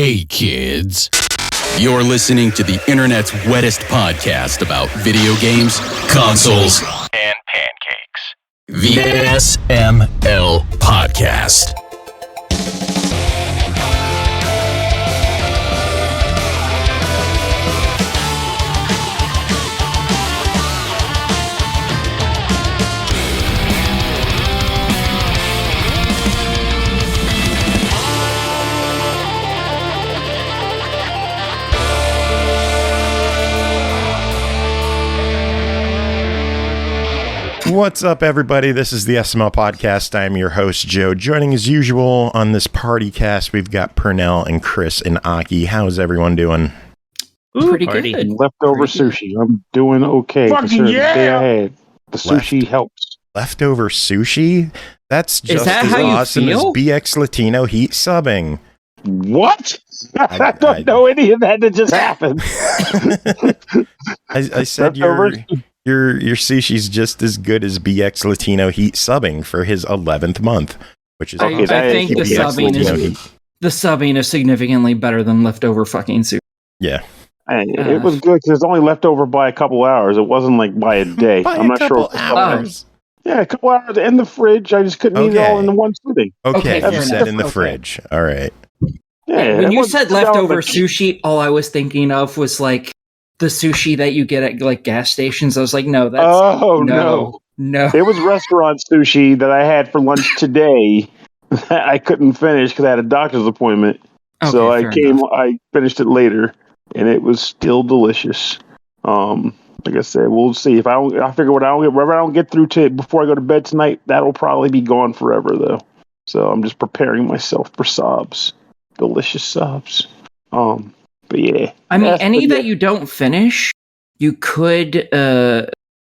Hey kids, you're listening to the internet's wettest podcast about video games, consoles, and pancakes. The SML Podcast. What's up, everybody? This is the SML Podcast. I'm your host, Joe. Joining as usual on this party cast, we've got Pernell and Chris and Aki. How's everyone doing? Pretty good. Leftover sushi. I'm doing okay. Fucking yeah! The day I had. The sushi helps. Leftover sushi? That's just that as how you awesome as feel? BX Latino heat subbing. What? I don't know any of that just happened. I said your sushi's just as good as BX Latino heat subbing for his 11th month, which is I think the subbing is significantly better than leftover fucking sushi. Yeah. It was good because it's only left over by a couple hours. It wasn't like by a day. I'm not sure. Hours. Yeah, a couple hours in the fridge. I just couldn't eat it all in one sitting. Okay, fair you said enough. in the fridge. All right. Yeah, When you said leftover sushi, all I was thinking of was like the sushi that you get at like gas stations. I was like, no, that's no. It was restaurant sushi that I had for lunch today. That I couldn't finish because I had a doctor's appointment. Okay, So fair enough. I finished it later, and it was still delicious. Like I said, we'll see if I figure whatever I don't get through to before I go to bed tonight. That'll probably be gone forever, though. So I'm just preparing myself for sobs, delicious sobs. But yeah, I mean, any that you don't finish, you could bake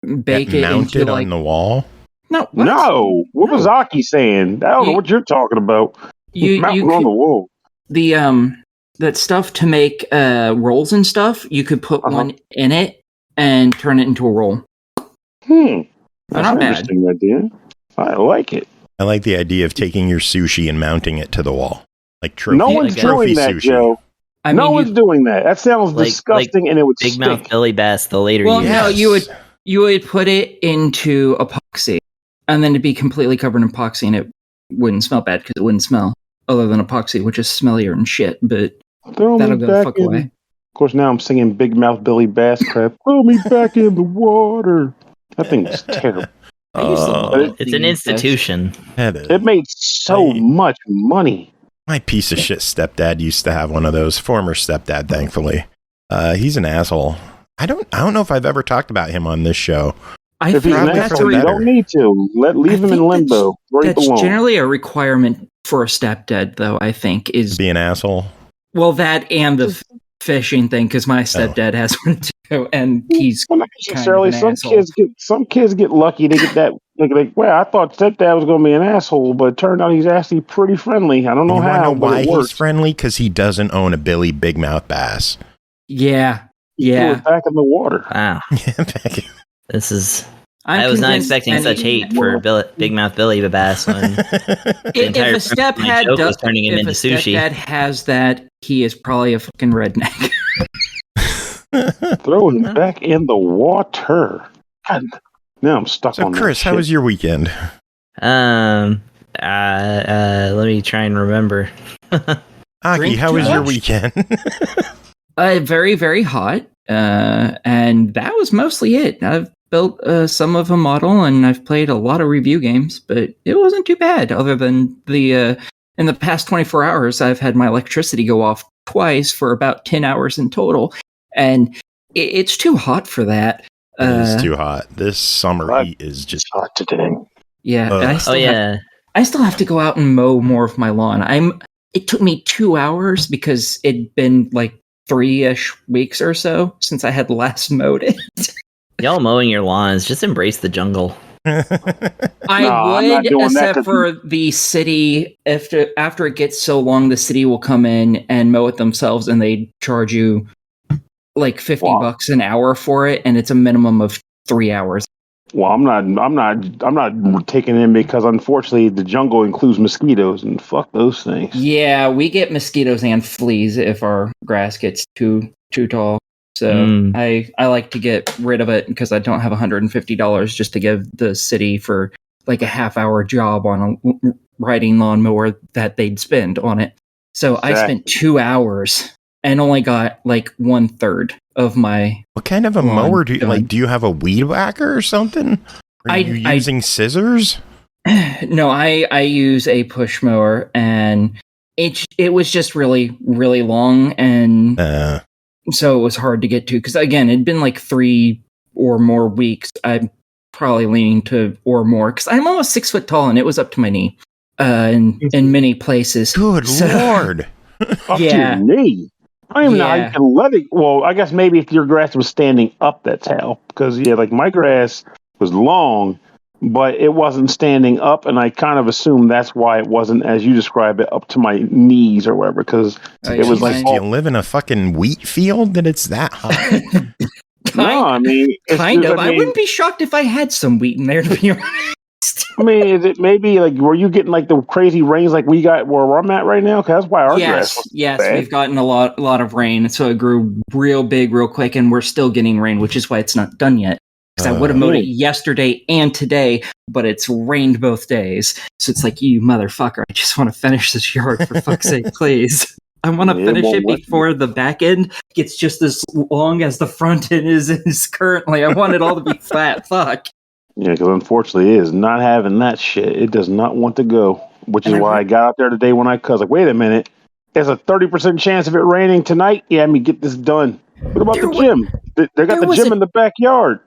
it mounted into on the wall. No, what? No, what was Aki saying? I don't know what you're talking about. You Mountain on could, the wall. the that stuff to make rolls and stuff. You could put one in it and turn it into a roll. That's Not an bad. interesting idea. I like it. I like the idea of taking your sushi and mounting it to the wall, like trophy. No one's trophy doing that, sushi. Joe. I No mean, one's doing that. That sounds disgusting, and it would Big stink. Mouth Billy Bass, the later well, you no, Yes. you would put it into epoxy, and then it'd be completely covered in epoxy, and it wouldn't smell bad because it wouldn't smell, other than epoxy, which is smellier and shit. But Throw me that'll go the back fuck in. away. Of course, now I'm singing Big Mouth Billy Bass crap. Throw me back in the water. That thing is terrible. It's an institution. It made so much money. My piece of shit stepdad used to have one of those. Former stepdad, thankfully. He's an asshole. I don't know if I've ever talked about him on this show. I If he's think an that's asshole, you better. don't need to. Leave him in limbo where he That's belongs. generally a requirement for a stepdad, though. I think is Be an asshole. well that and the fishing thing because my stepdad has one too, and he's Well, not necessarily. kind of an Some kids get lucky. They get that. Like, well, I thought stepdad was going to be an asshole, but it turned out he's actually pretty friendly. I don't know You wanna how, know but why it he's works. friendly? Because he doesn't own a Billy Big Mouth Bass. yeah. Threw it back in the water. Wow. This is. I was not expecting such hate for Big Mouth Billy Bass when If a stepdad was turning him into sushi. Stepdad has that, he is probably a fucking redneck. Throw him back in the water. God, now I'm stuck So, on Chris, that how was your weekend? Let me try and remember. Aki, Drink how too was your much? weekend? Very, very hot. And that was mostly it. I've built some of a model and I've played a lot of review games, but it wasn't too bad other than in the past 24 hours, I've had my electricity go off twice for about 10 hours in total. And it's too hot for that. It is too hot. This summer heat is just hot today. Yeah. Ugh. I still have to go out and mow more of my lawn. It took me 2 hours because it'd been like 3-ish weeks or so since I had last mowed it. Y'all mowing your lawns, just embrace the jungle. I'm I not would, doing that except 'cause- for the city. After it gets so long, the city will come in and mow it themselves, and they charge you like $50 an hour for it, and it's a minimum of 3 hours. Well, I'm not taking in because unfortunately the jungle includes mosquitoes and fuck those things. Yeah, we get mosquitoes and fleas if our grass gets too tall. So I like to get rid of it because I don't have $150 just to give the city for like a half-hour job on a riding lawnmower that they'd spend on it. So exactly. I spent 2 hours and only got like 1/3 of my. What kind of a mower do you like? Do you have a weed whacker or something? Are you using scissors? No, I use a push mower, and it was just really, really long, and so it was hard to get to. Because again, it'd been like 3 or more weeks. I'm probably leaning to or more because I'm almost 6 foot tall, and it was up to my knee in many places. Good Lord! Up to your knee. I don't even know how you can let it. Well, I guess maybe if your grass was standing up, that's how. Because like my grass was long, but it wasn't standing up, and I kind of assumed that's why it wasn't, as you describe it, up to my knees or whatever. Because it was like, do you live in a fucking wheat field that it's that high? No, I mean, kind of. I wouldn't be shocked if I had some wheat in there, to be honest. I mean, is it maybe like were you getting like the crazy rains like we got where I'm at right now? Because that's why our grass was bad. We've gotten a lot of rain, so it grew real big, real quick, and we're still getting rain, which is why it's not done yet. Because I would have mowed it yesterday and today, but it's rained both days. So it's like, you motherfucker, I just want to finish this yard for fuck's sake, please. I want to finish it before the back end gets just as long as the front end is currently. I want it all to be flat. Fuck. Yeah, because unfortunately it is not having that shit. It does not want to go, which is why I got out there today when I was like, wait a minute, there's a 30% chance of it raining tonight. Yeah, let me get this done. What about the gym? They got the gym in the backyard.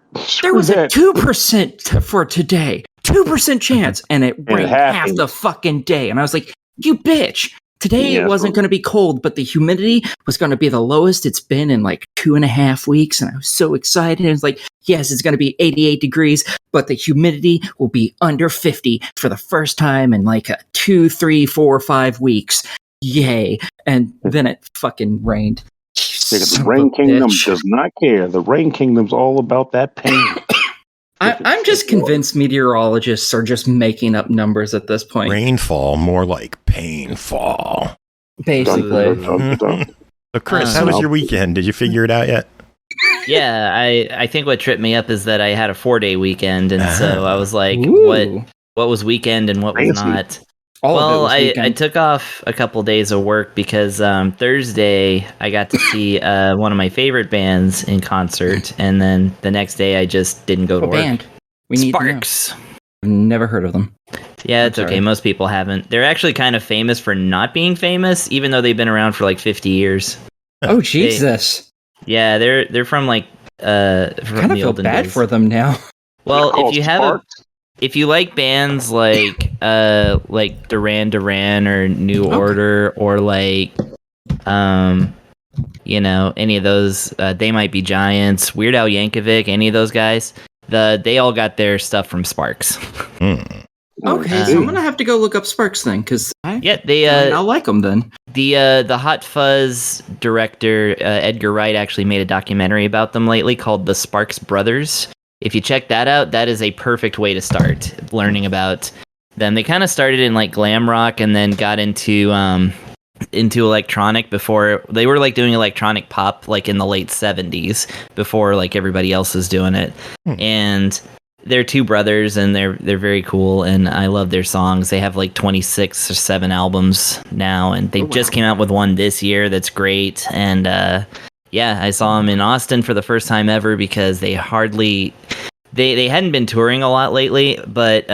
There was a 2% for today. 2% chance, and it rained half the fucking day. And I was like, you bitch. Today it wasn't going to be cold, but the humidity was going to be the lowest it's been in like 2.5 weeks. And I was so excited. It was like, yes, it's going to be 88 degrees, but the humidity will be under 50 for the first time in like 2, 3, 4, 5 weeks. Yay. And then it fucking rained. The Rain Kingdom does not care. The Rain Kingdom's all about that pain. I'm just convinced meteorologists are just making up numbers at this point. Rainfall, more like painfall. Basically. So Chris, how was your weekend? Did you figure it out yet? Yeah, I think what tripped me up is that I had a 4-day weekend, and so I was like, what was weekend and what was not? I took off a couple days of work because Thursday I got to see one of my favorite bands in concert, and then the next day I just didn't go to work. Band? We need Sparks. I've never heard of them. Yeah, it's okay. Most people haven't. They're actually kind of famous for not being famous, even though they've been around for like 50 years. Oh Jesus! They're from like from kind of feel bad for them now. Well, if you like bands like Duran Duran or New Order or like any of those, They Might Be Giants, Weird Al Yankovic, any of those guys, they all got their stuff from Sparks. Okay, so I'm gonna have to go look up Sparks then, because I'll like them then. The Hot Fuzz director Edgar Wright actually made a documentary about them lately called The Sparks Brothers. If you check that out, that is a perfect way to start learning about them. They kind of started in like glam rock and then got into electronic before. They were like doing electronic pop like in the late 70s before like everybody else is doing it. And they're two brothers and they're very cool and I love their songs. They have like 26 or 7 albums now and they just came out with one this year that's great. And I saw them in Austin for the first time ever because they hadn't been touring a lot lately, but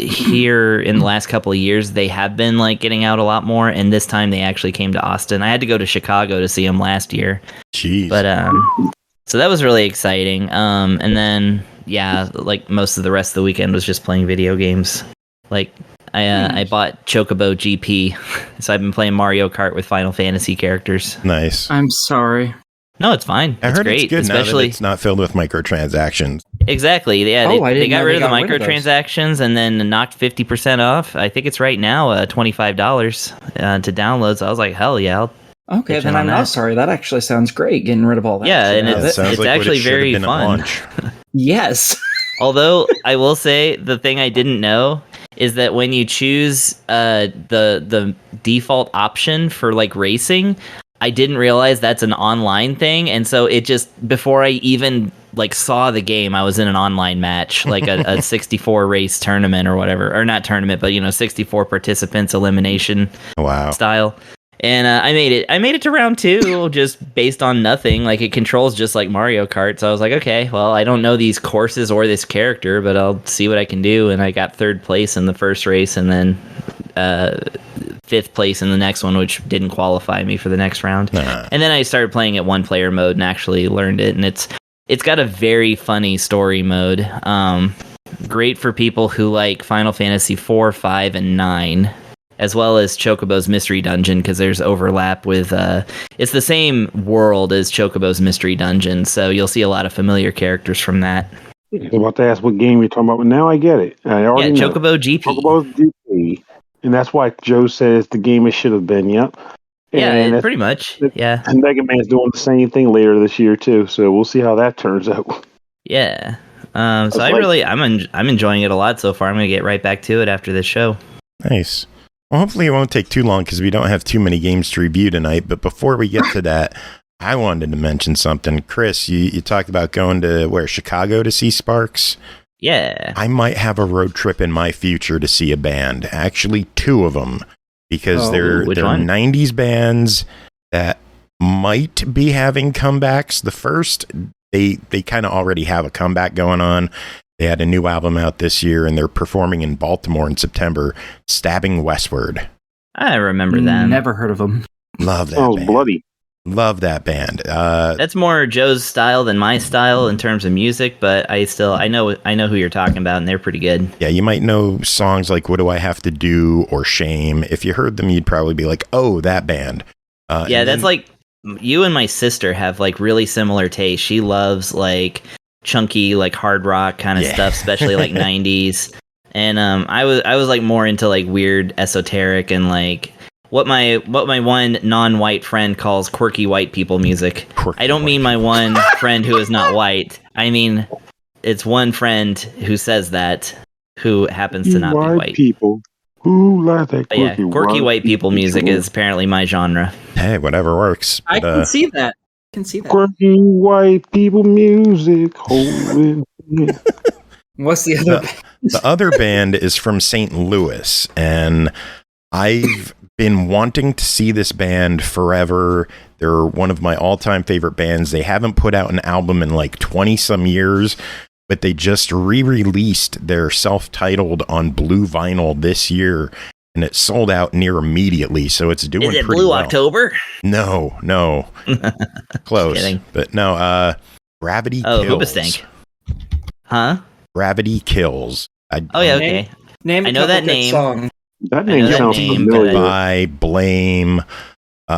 here in the last couple of years they have been like getting out a lot more, and this time they actually came to Austin. I had to go to Chicago to see them last year. Jeez. But so that was really exciting. And then like most of the rest of the weekend was just playing video games. Like I bought Chocobo GP, so I've been playing Mario Kart with Final Fantasy characters. Nice. I'm sorry. No, it's fine. I heard great, it's good especially now that it's not filled with microtransactions. Exactly. Yeah, they got rid of the microtransactions and then knocked 50% off. I think it's right now $25 to download. So I was like, hell yeah. Okay, then I'm not sorry. That actually sounds great, getting rid of all that. Yeah, and it sounds it's like actually it very fun. Yes. Although I will say the thing I didn't know is that when you choose the default option for like racing, I didn't realize that's an online thing, and so it just before I even like saw the game, I was in an online match, like a 64 race tournament or whatever, or not tournament, but 64 participants elimination style. And I made it to round 2 just based on nothing. Like, it controls just like Mario Kart. So I was like, okay, well, I don't know these courses or this character, but I'll see what I can do. And I got 3rd place in the first race, and then 5th place in the next one, which didn't qualify me for the next round. And then I started playing it 1-player mode and actually learned it. And it's got a very funny story mode. Great for people who like Final Fantasy 4, 5, and 9. As well as Chocobo's Mystery Dungeon, because there's overlap with... it's the same world as Chocobo's Mystery Dungeon, so you'll see a lot of familiar characters from that. I was about to ask what game you're talking about, but now I get it. I already know. Chocobo GP. Chocobo's GP. And that's why Joe says the game it should have been, yep. Yeah, pretty much, yeah. And Mega Man's doing the same thing later this year, too, so we'll see how that turns out. Yeah. So I'm enjoying it a lot so far. I'm going to get right back to it after this show. Nice. Well, hopefully it won't take too long because we don't have too many games to review tonight. But before we get to that, I wanted to mention something. Chris, you talked about going to, Chicago to see Sparks? Yeah. I might have a road trip in my future to see a band. Actually, 2 of them. Because they're 90s bands that might be having comebacks. The first, they kind of already have a comeback going on. They had a new album out this year, and they're performing in Baltimore in September. Stabbing Westward. I remember that. Never heard of them. Love that band. Bloody. Love that band. That's more Joe's style than my style in terms of music, but I know who you're talking about, and they're pretty good. Yeah, you might know songs like "What Do I Have to Do" or "Shame." If you heard them, you'd probably be like, "Oh, that band." That's like you and my sister have like really similar tastes. She loves like chunky, like hard rock kind of stuff, especially like 90s. And I was like more into like weird esoteric and like what my one non-white friend calls quirky white people music. I don't mean my one friend who is not white. I mean, it's one friend who says that, who happens to not be white. People who like that quirky white people music is apparently my genre. Hey, whatever works. I can see that. Quirky white people music. What's the other? The other band is from St. Louis, and I've been wanting to see this band forever. They're one of my all-time favorite bands. They haven't put out an album in like 20-some years, but they just re-released their self-titled on blue vinyl this year, and it sold out near immediately, so it's doing pretty well. Is it Blue October? No. Close. Just kidding. But no, Gravity Kills. Oh, Hoobastank. Huh? Gravity Kills. Okay. Name I know that name. Song. That name sounds familiar. Goodbye, Blame.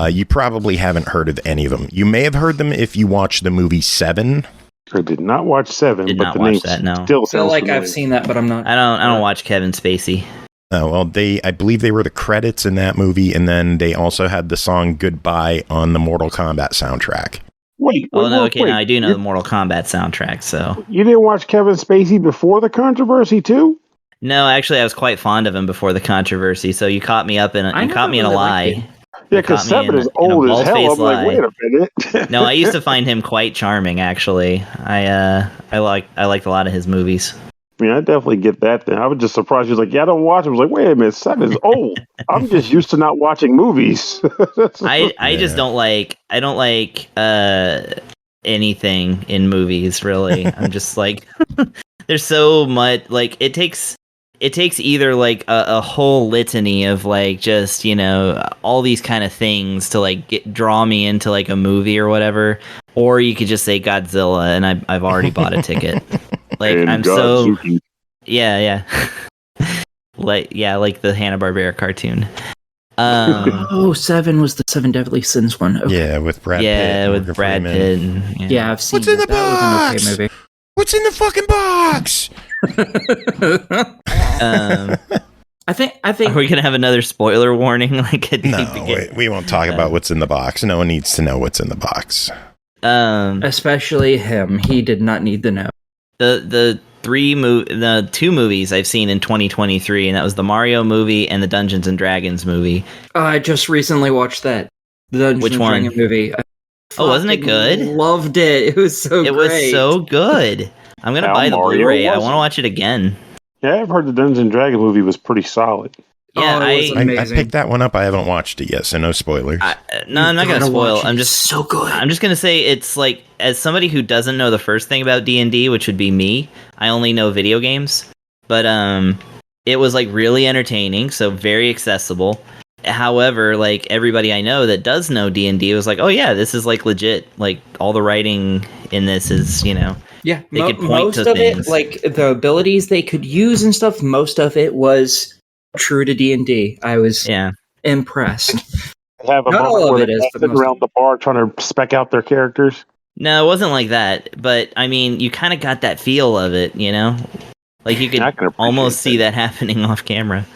You probably haven't heard of any of them. You may have heard them if you watched the movie Seven. I did not watch Seven, Did but not the watch name that, no. still I feel sounds like familiar. I've seen that, but I'm not. I don't watch Kevin Spacey. Oh, well, I believe they were the credits in that movie, and then they also had the song Goodbye on the Mortal Kombat soundtrack. Wait. Now I do know the Mortal Kombat soundtrack, so. You didn't watch Kevin Spacey before the controversy, too? No, actually, I was quite fond of him before the controversy, so you caught me up in a lie. Yeah, because Seven is old as hell. I'm like, wait a minute. No, I used to find him quite charming, actually. I liked a lot of his movies. I mean, I definitely get that then. I was just surprised. He was like, yeah, I don't watch it. I was like, wait a minute, Seven's old. I'm just used to not watching movies. I just don't like anything in movies, really. I'm just like, there's so much, like, it takes either like a whole litany of like just, all these kind of things to like draw me into like a movie or whatever, or you could just say Godzilla and I've already bought a ticket. Like, and I'm Godzuki. Yeah. like the Hanna-Barbera cartoon. Seven was the Seven Deadly Sins one. Okay. Yeah, with Brad Pitt. Yeah, with Brad Pitt. Yeah, I've seen What's in the that. box? That was an okay movie. What's in the fucking box? I think. Are we gonna have another spoiler warning? Like at no, we won't talk about what's in the box. No one needs to know what's in the box. Especially him. He did not need to know. The the 2 movies I've seen in 2023, and that was the Mario movie and the Dungeons and Dragons movie. I just recently watched that. The Dungeons Which and one? Dragons movie. Wasn't it good? Loved it. It was so great. It was so good. I'm going to buy the Mario Blu-ray. I was want to watch it again. Yeah, I've heard the Dungeons and Dragons movie was pretty solid. Yeah, it was I amazing. picked that one up. I haven't watched it yet, so no spoilers. No, I'm not going to spoil. I'm just so good. I'm just going to say it's like, as somebody who doesn't know the first thing about D&D, which would be me, I only know video games, but it was like really entertaining, so very accessible. However, like everybody I know that does know D&D was like, oh yeah, this is like legit. Like all the writing in this is, Yeah, they could point most to of things. it, like the abilities they could use and stuff, most of it was true to D&D. I was impressed. They have a Not moment all of where it they're is, but sitting most around the bar trying to spec out their characters. No, it wasn't like that. But I mean, you kind of got that feel of it, Like you could I can appreciate almost see that. that happening off camera.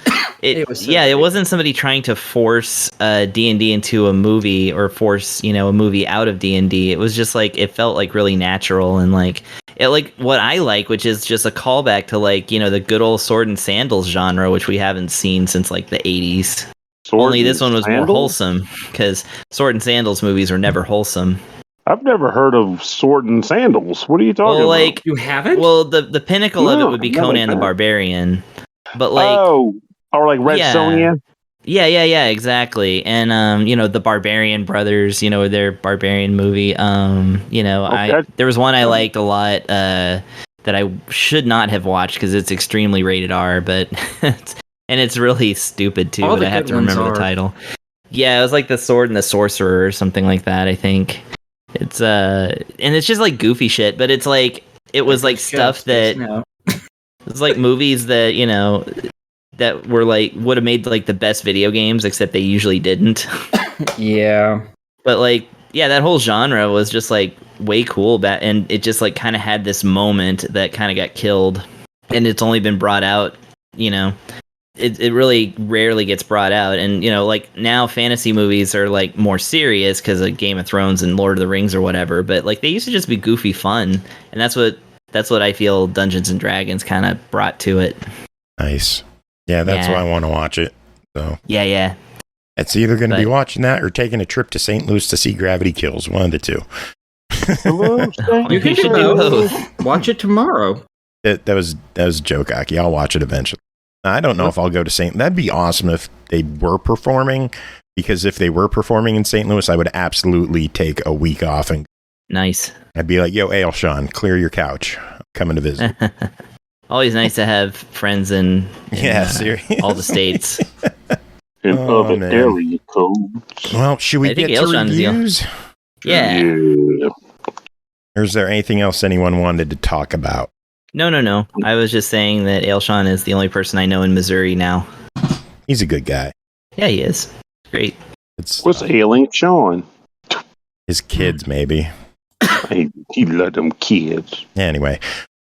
It was so it great. wasn't somebody trying to force D&D into a movie or force a movie out of D&D. It was just like it felt like really natural and like it like what I like, which is just a callback to like the good old sword and sandals genre, which we haven't seen since like the 80s. Only this one was more wholesome because sword and sandals movies are never wholesome. I've never heard of sword and sandals. What are you talking Well, about? like You haven't? well, the pinnacle of it No, would be not like Conan the that. Barbarian, but like. Or like Red Sonja? Yeah, exactly. And the Barbarian Brothers, their Barbarian movie. There was one I liked a lot that I should not have watched because it's extremely rated R, but it's really stupid too. All But the I have good to ones remember are. the title. Yeah, it was like The Sword and the Sorcerer or something like that. I think it's and it's just like goofy shit, but it's like it was like stuff that No. it's like movies that that were like would have made like the best video games, except they usually didn't. Yeah. But like, yeah, that whole genre was just like way cool, and it just like kind of had this moment that kind of got killed, and it's only been brought out. It really rarely gets brought out, and like now fantasy movies are like more serious because of Game of Thrones and Lord of the Rings or whatever. But like they used to just be goofy fun, and that's what I feel Dungeons and Dragons kind of brought to it. Nice. Yeah, that's why I want to watch it. So Yeah. it's either going to be watching that or taking a trip to St. Louis to see Gravity Kills. One of the two. You can should do both. Watch it tomorrow. That was a joke, Aki. I'll watch it eventually. I don't know if I'll go to St. That'd be awesome if they were performing, because if they were performing in St. Louis, I would absolutely take a week off and Nice. I'd be like, yo, Ailsean, clear your couch. I'm coming to visit. Always nice to have friends in serious. all the states. In Oh, other man. area codes. Well, should we I think get to Ailsean is the- reviews? Yeah. Or is there anything else anyone wanted to talk about? No. I was just saying that Ailsean is the only person I know in Missouri now. He's a good guy. Yeah, he is. Great. It's What's ailing Sean? his kids, maybe. He let them kids. Anyway,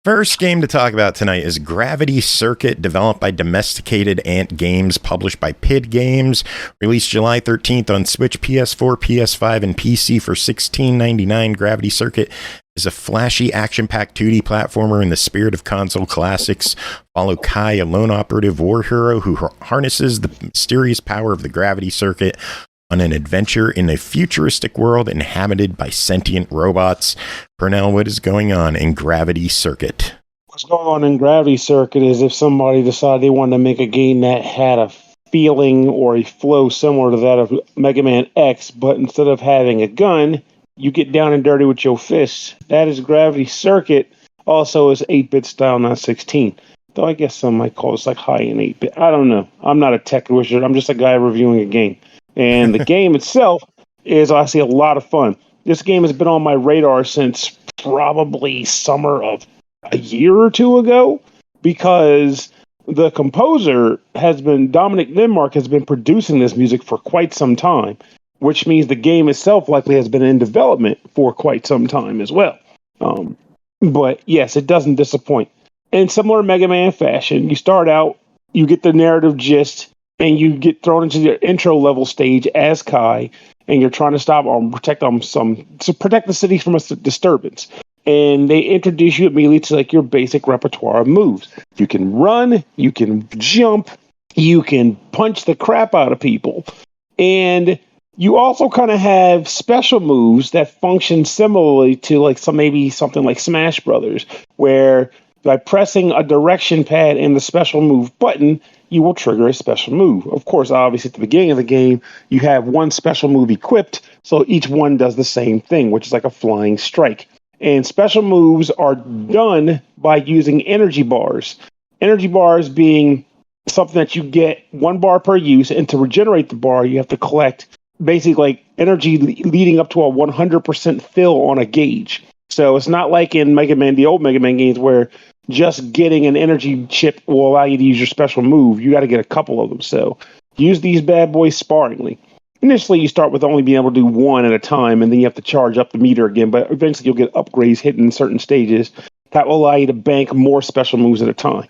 first game to talk about tonight is Gravity Circuit, developed by Domesticated Ant Games, published by PID Games, released July 13th on Switch, PS4, PS5, and PC for $16.99. Gravity Circuit is a flashy, action-packed 2D platformer in the spirit of console classics. Follow Kai, a lone operative war hero who harnesses the mysterious power of the Gravity Circuit on an adventure in a futuristic world inhabited by sentient robots. Pernell, what is going on in Gravity Circuit? What's going on in Gravity Circuit is if somebody decided they wanted to make a game that had a feeling or a flow similar to that of Mega Man X, but instead of having a gun, you get down and dirty with your fists. That is Gravity Circuit. Also is 8-bit style, not 16. Though I guess some might call this like high-end 8-bit. I don't know. I'm not a tech wizard. I'm just a guy reviewing a game. And the game itself is, I see, a lot of fun. This game has been on my radar since probably summer of a year or two ago, because the composer Dominic Denmark has been producing this music for quite some time, which means the game itself likely has been in development for quite some time as well. But yes, it doesn't disappoint. In similar Mega Man fashion, you start out, you get the narrative gist, and you get thrown into the intro level stage as Kai, and you're trying to stop or protect the city from a disturbance. and they introduce you immediately to like your basic repertoire of moves. You can run, you can jump, you can punch the crap out of people, and you also kind of have special moves that function similarly to like maybe something like Smash Brothers, where by pressing a direction pad and the special move button, you will trigger a special move. Of course, obviously at the beginning of the game, you have one special move equipped, so each one does the same thing, which is like a flying strike. And special moves are done by using energy bars. Energy bars being something that you get 1 bar per use, and to regenerate the bar, you have to collect basically like energy leading up to a 100% fill on a gauge. So it's not like in Mega Man, the old Mega Man games, where just getting an energy chip will allow you to use your special move. You got to get a couple of them. So use these bad boys sparingly. Initially, you start with only being able to do one at a time, and then you have to charge up the meter again. But eventually, you'll get upgrades hidden in certain stages that will allow you to bank more special moves at a time.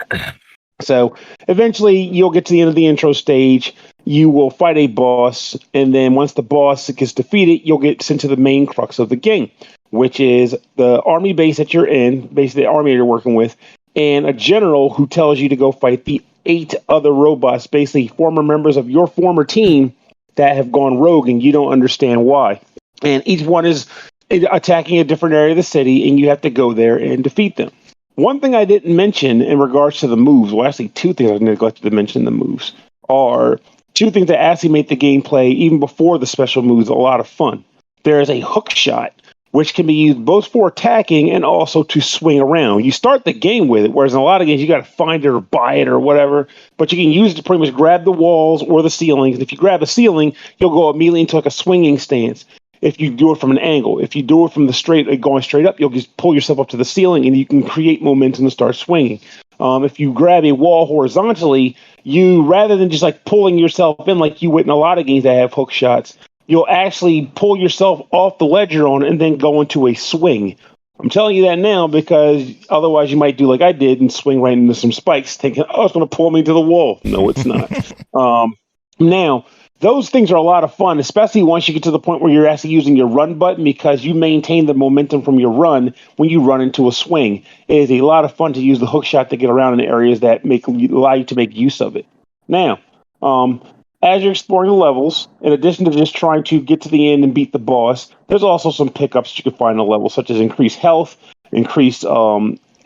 So eventually, you'll get to the end of the intro stage. You will fight a boss, and then once the boss gets defeated, you'll get sent to the main crux of the game, which is the army base that you're in, basically the army you're working with, and a general who tells you to go fight the 8 other robots, basically former members of your former team that have gone rogue, and you don't understand why. And each one is attacking a different area of the city, and you have to go there and defeat them. One thing I didn't mention in regards to the moves, well, actually 2 things I neglected to mention the moves, are 2 things that actually make the gameplay, even before the special moves, a lot of fun. There is a hook shot, which can be used both for attacking and also to swing around. You start the game with it, whereas in a lot of games, you got to find it or buy it or whatever, but you can use it to pretty much grab the walls or the ceilings. And if you grab a ceiling, you'll go immediately into like a swinging stance. If you do it from an angle, if you do it from going straight up, you'll just pull yourself up to the ceiling and you can create momentum to start swinging. If you grab a wall horizontally, you, rather than just like pulling yourself in like you would in a lot of games that have hook shots, you'll actually pull yourself off the ledge you're on and then go into a swing. I'm telling you that now because otherwise you might do like I did and swing right into some spikes thinking, oh, it's going to pull me to the wall. No, it's not. Now, those things are a lot of fun, especially once you get to the point where you're actually using your run button because you maintain the momentum from your run when you run into a swing. It is a lot of fun to use the hook shot to get around in areas that allow you to make use of it. Now, as you're exploring the levels, in addition to just trying to get to the end and beat the boss, there's also some pickups you can find in the level, such as increased health, increased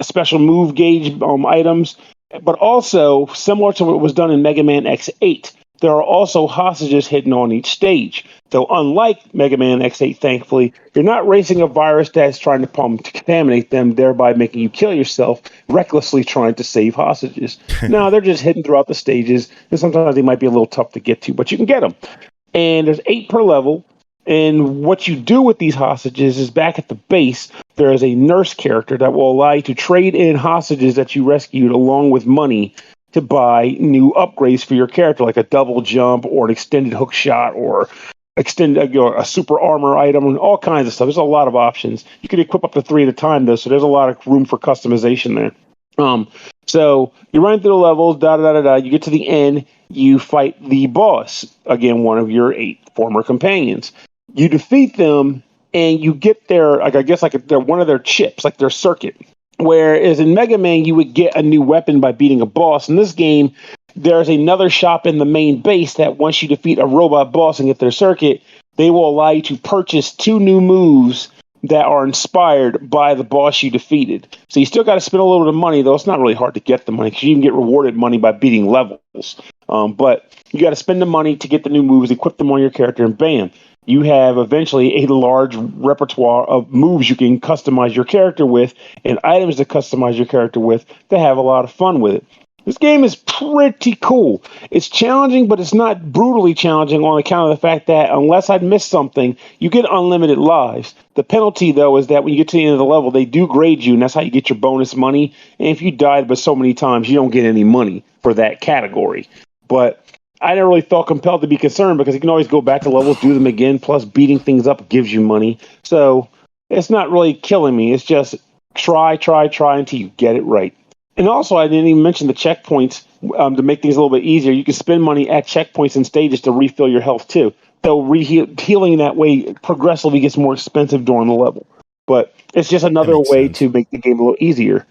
special move gauge items, but also, similar to what was done in Mega Man X8, there are also hostages hidden on each stage. Though unlike Mega Man X8, thankfully, you're not racing a virus that's trying to contaminate them, thereby making you kill yourself, recklessly trying to save hostages. No, they're just hidden throughout the stages, and sometimes they might be a little tough to get to, but you can get them. And there's 8 per level, and what you do with these hostages is back at the base, there is a nurse character that will allow you to trade in hostages that you rescued along with money to buy new upgrades for your character, like a double jump or an extended hook shot or a super armor item and all kinds of stuff. There's a lot of options. You can equip up to 3 at a time, though, so there's a lot of room for customization there. So you run through the levels, you get to the end, you fight the boss, again, one of your 8 former companions. You defeat them, and you get their, like I guess, like they're one of their chips, like their circuit. Whereas in Mega Man, you would get a new weapon by beating a boss. In this game, there's another shop in the main base that once you defeat a robot boss and get their circuit, they will allow you to purchase 2 new moves that are inspired by the boss you defeated. So you still got to spend a little bit of money, though it's not really hard to get the money because you can get rewarded money by beating levels. But you got to spend the money to get the new moves, equip them on your character, and bam, you have eventually a large repertoire of moves you can customize your character with and items to customize your character with to have a lot of fun with it. This game is pretty cool. It's challenging, but it's not brutally challenging on account of the fact that unless I'd missed something, you get unlimited lives. The penalty, though, is that when you get to the end of the level, they do grade you, and that's how you get your bonus money. And if you died but so many times, you don't get any money for that category. But I never really felt compelled to be concerned because you can always go back to levels, do them again, plus beating things up gives you money. So it's not really killing me. It's just try until you get it right. And also, I didn't even mention the checkpoints to make things a little bit easier. You can spend money at checkpoints and stages to refill your health, too. Though healing that way progressively gets more expensive during the level. but it's just another way to make the game a little easier.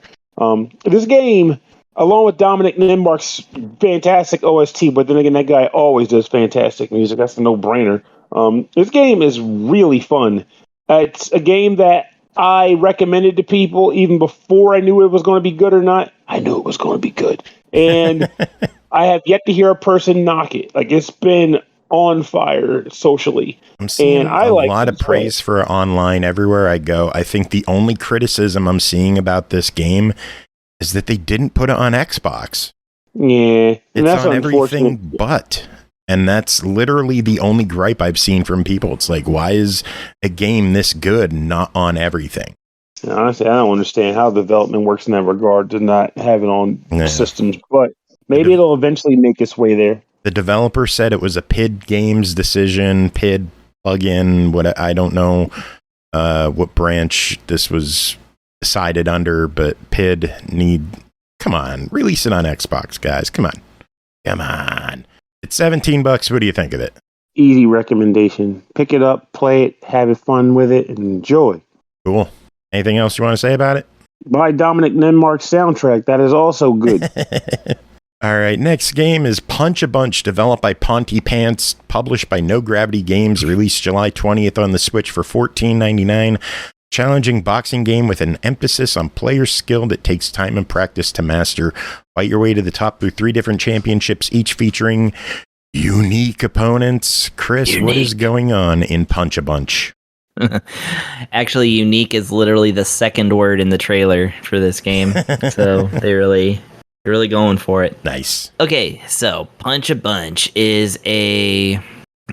This game, along with Dominic Nimbark's fantastic OST, but then again, that guy always does fantastic music. That's a no-brainer. This game is really fun. It's a game that I recommended to people even before I knew it was going to be good or not. I knew it was going to be good. And I have yet to hear a person knock it. Like, it's been on fire socially. I'm seeing a lot of praise for it online everywhere I go. I think the only criticism I'm seeing about this game is that they didn't put it on Xbox. Yeah. It's on everything but. And that's literally the only gripe I've seen from people. It's like, why is a game this good not on everything? Honestly, I don't understand how development works in that regard to not have it on systems, but maybe it'll eventually make its way there. The developer said it was a PID Games decision, PID plugin, what I don't know what branch this was decided under, but PID come on, release it on Xbox, guys. Come on. It's $17. What do you think of it? Easy recommendation. Pick it up, play it, have it fun with it, and enjoy. Cool. Anything else you want to say about it? Buy Dominic Nimbark's soundtrack. That is also good. All right. Next game is Punch a Bunch, developed by Pontypants, published by No Gravity Games, released July 20th on the Switch for $14.99. Challenging boxing game with an emphasis on player skill that takes time and practice to master. Fight your way to the top through 3 different championships, each featuring unique opponents. Chris, what is going on in Punch a Bunch? Actually, unique is literally the second word in the trailer for this game. So they're really going for it. Nice. Okay, so Punch a Bunch is a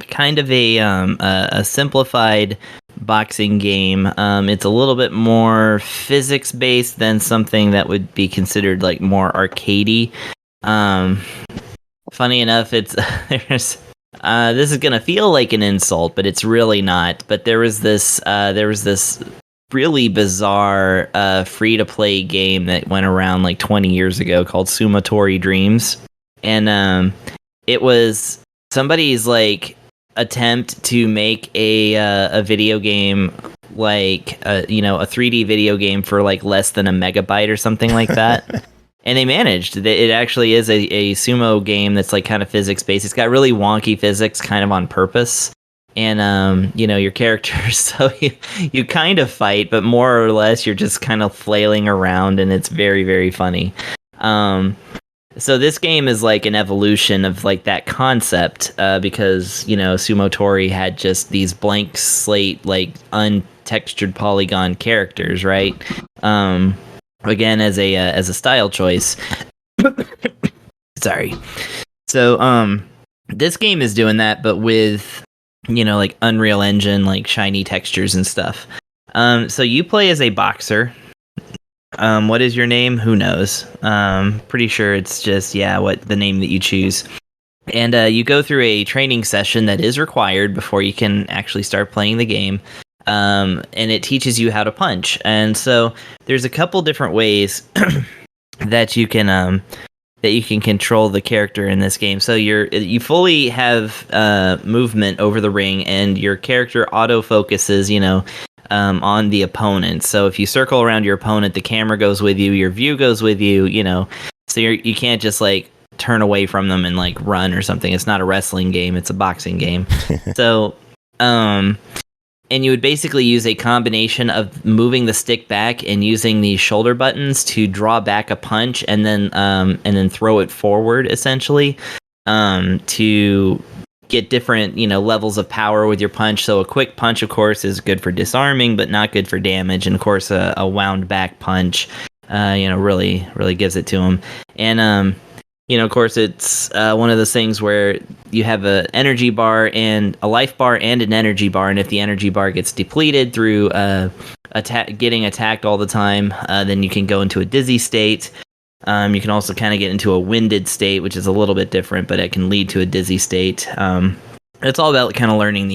kind of a simplified boxing game. It's a little bit more physics based than something that would be considered like more arcadey. Funny enough, it's this is gonna feel like an insult, but it's really not. But there was this really bizarre free to play game that went around like 20 years ago called Sumotori Dreams, and it was somebody's like attempt to make a video game like a 3D video game for like less than a megabyte or something like that. And they managed. It actually is a sumo game that's like kind of physics based. It's got really wonky physics kind of on purpose. And your characters, so you kind of fight, but more or less you're just kind of flailing around, and it's very, very funny. So this game is like an evolution of like that concept, because Sumotori had just these blank slate, like untextured polygon characters, right? Again, as a style choice. Sorry. So this game is doing that, but with like Unreal Engine, like shiny textures and stuff. So you play as a boxer. What is your name? Who knows? Pretty sure it's just, what the name that you choose. And you go through a training session that is required before you can actually start playing the game. And it teaches you how to punch. And so there's a couple different ways that you can control the character in this game. So you fully have movement over the ring, and your character auto focuses, on the opponent. So if you circle around your opponent, the camera goes with you, your view goes with you, so you can't just like turn away from them and like run or something. It's not a wrestling game, it's a boxing game. So and you would basically use a combination of moving the stick back and using the shoulder buttons to draw back a punch, and then throw it forward, essentially, to get different levels of power with your punch. So a quick punch, of course, is good for disarming, but not good for damage. And of course, a wound back punch, really gives it to him. And of course, it's one of those things where you have an energy bar and a life bar and an energy bar, and if the energy bar gets depleted through getting attacked all the time, then you can go into a dizzy state. You can also kind of get into a winded state, which is a little bit different, but it can lead to a dizzy state. It's all about kind of learning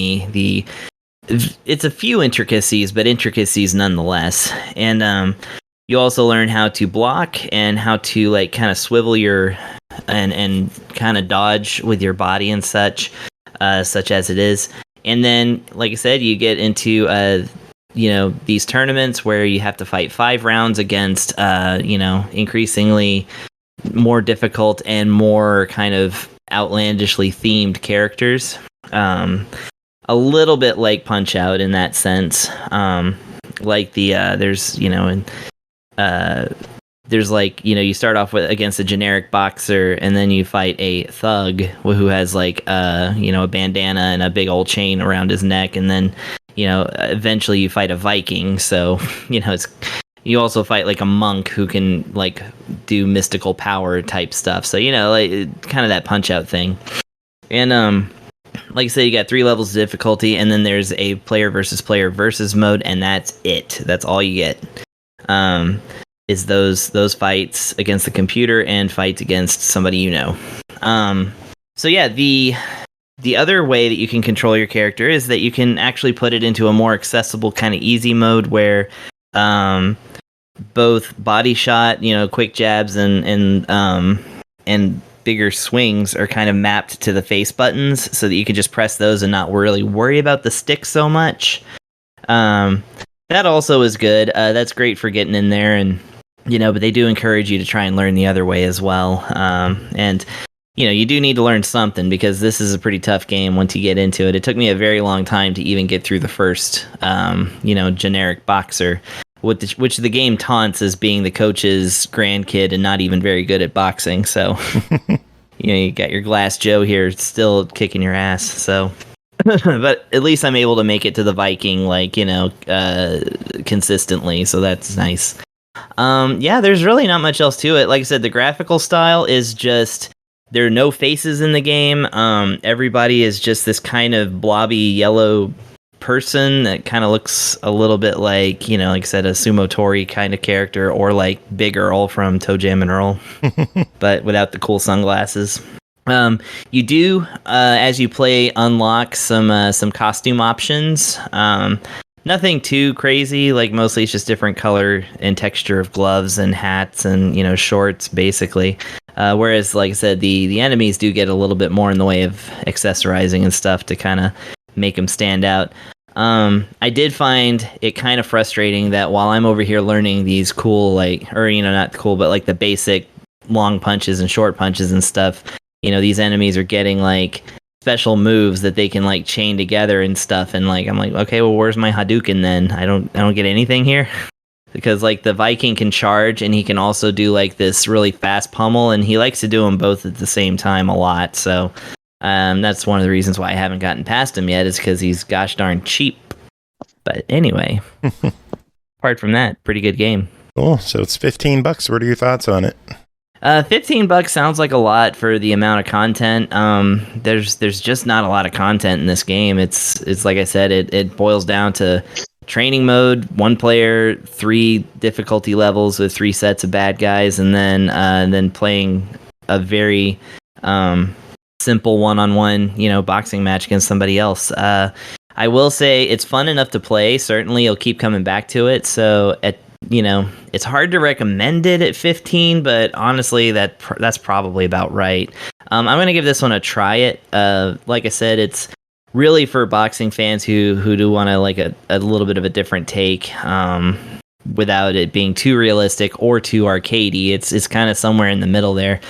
it's a few intricacies, but intricacies nonetheless. And you also learn how to block and how to like kind of swivel and kind of dodge with your body and such as it is. And then, like I said, you get into these tournaments where you have to fight 5 rounds against, increasingly more difficult and more kind of outlandishly themed characters. A little bit like Punch-Out in that sense. There's like, you start off against a generic boxer, and then you fight a thug who has like, a bandana and a big old chain around his neck, and then, eventually you fight a Viking. So, you also fight like a monk who can like do mystical power type stuff. So, like kind of that Punch-Out thing. And like I said, you got 3 levels of difficulty, and then there's a player versus mode, and that's it. That's all you get. Is those fights against the computer and fights against somebody So yeah, the other way that you can control your character is that you can actually put it into a more accessible kind of easy mode where both body shot, quick jabs and bigger swings are kind of mapped to the face buttons, so that you can just press those and not really worry about the stick so much. That also is good. That's great for getting in there, and but they do encourage you to try and learn the other way as well. And you do need to learn something, because this is a pretty tough game once you get into it. It took me a very long time to even get through the first, generic boxer, which the game taunts as being the coach's grandkid and not even very good at boxing. So, you got your Glass Joe here still kicking your ass. So, but at least I'm able to make it to the Viking, consistently. So that's nice. There's really not much else to it. Like I said, the graphical style is just, there are no faces in the game. Everybody is just this kind of blobby yellow person that kind of looks a little bit like, like I said, a Sumo Tori kind of character, or like Big Earl from Toe Jam and Earl, but without the cool sunglasses. You do, as you play, unlock some costume options. Nothing too crazy, like mostly it's just different color and texture of gloves and hats and, shorts, basically. Whereas, like I said, the enemies do get a little bit more in the way of accessorizing and stuff to kind of make them stand out. I did find it kind of frustrating that while I'm over here learning these cool, not cool, but like the basic long punches and short punches and stuff, these enemies are getting like special moves that they can like chain together and stuff, and like I'm like, okay, well, where's my Hadouken then? I don't get anything here. Because like the Viking can charge, and he can also do like this really fast pummel, and he likes to do them both at the same time a lot. So that's one of the reasons why I haven't gotten past him yet, is because he's gosh darn cheap. But anyway, apart from that, pretty good game. Cool. So it's $15. What are your thoughts on it? $15 sounds like a lot for the amount of content. There's just not a lot of content in this game. It's like I said, it boils down to training mode, 1 player, 3 difficulty levels with 3 sets of bad guys, and then playing a very simple one-on-one, boxing match against somebody else. I will say it's fun enough to play. Certainly, you'll keep coming back to it. So it's hard to recommend it at 15, but honestly, that's probably about right. I'm going to give this one a try it. Like I said, it's really for boxing fans who do want to like a little bit of a different take, without it being too realistic or too arcadey. It's kind of somewhere in the middle there.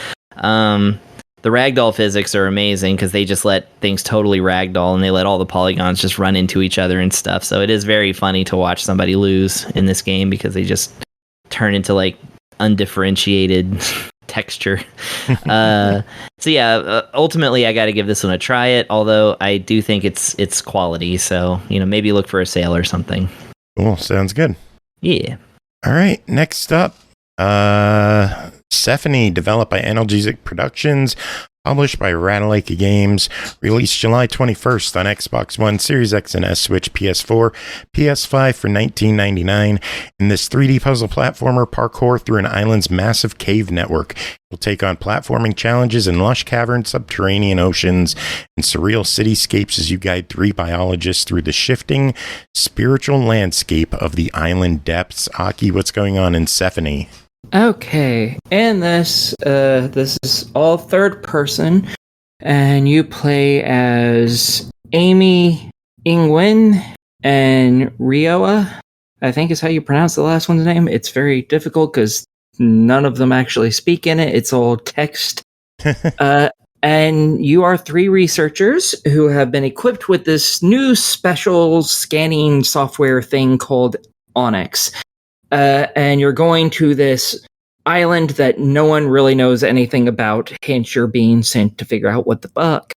The ragdoll physics are amazing because they just let things totally ragdoll, and they let all the polygons just run into each other and stuff. So it is very funny to watch somebody lose in this game because they just turn into like undifferentiated texture. Ultimately I got to give this one a try it, although I do think it's quality. So, maybe look for a sale or something. Cool. Sounds good. Yeah. All right. Next up, Sephonie, developed by Analgesic Productions, published by Ratalaika Games, released July 21st on Xbox One, Series X and S, Switch, PS4, PS5 for $19.99. In this 3D puzzle platformer, parkour through an island's massive cave network. You'll take on platforming challenges in lush caverns, subterranean oceans, and surreal cityscapes as you guide 3 biologists through the shifting spiritual landscape of the island depths. Aki, what's going on in Sephonie? Okay, and this is all third person, and you play as Amy Ingwen, and Rioa, I think is how you pronounce the last one's name. It's very difficult because none of them actually speak in it. It's all text. And you are 3 researchers who have been equipped with this new special scanning software thing called Onyx. And you're going to this island that no one really knows anything about, hence you're being sent to figure out what the fuck.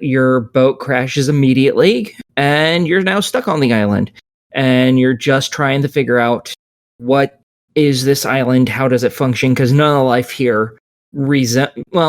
Your boat crashes immediately, and you're now stuck on the island. And you're just trying to figure out what is this island, how does it function, because none of the life here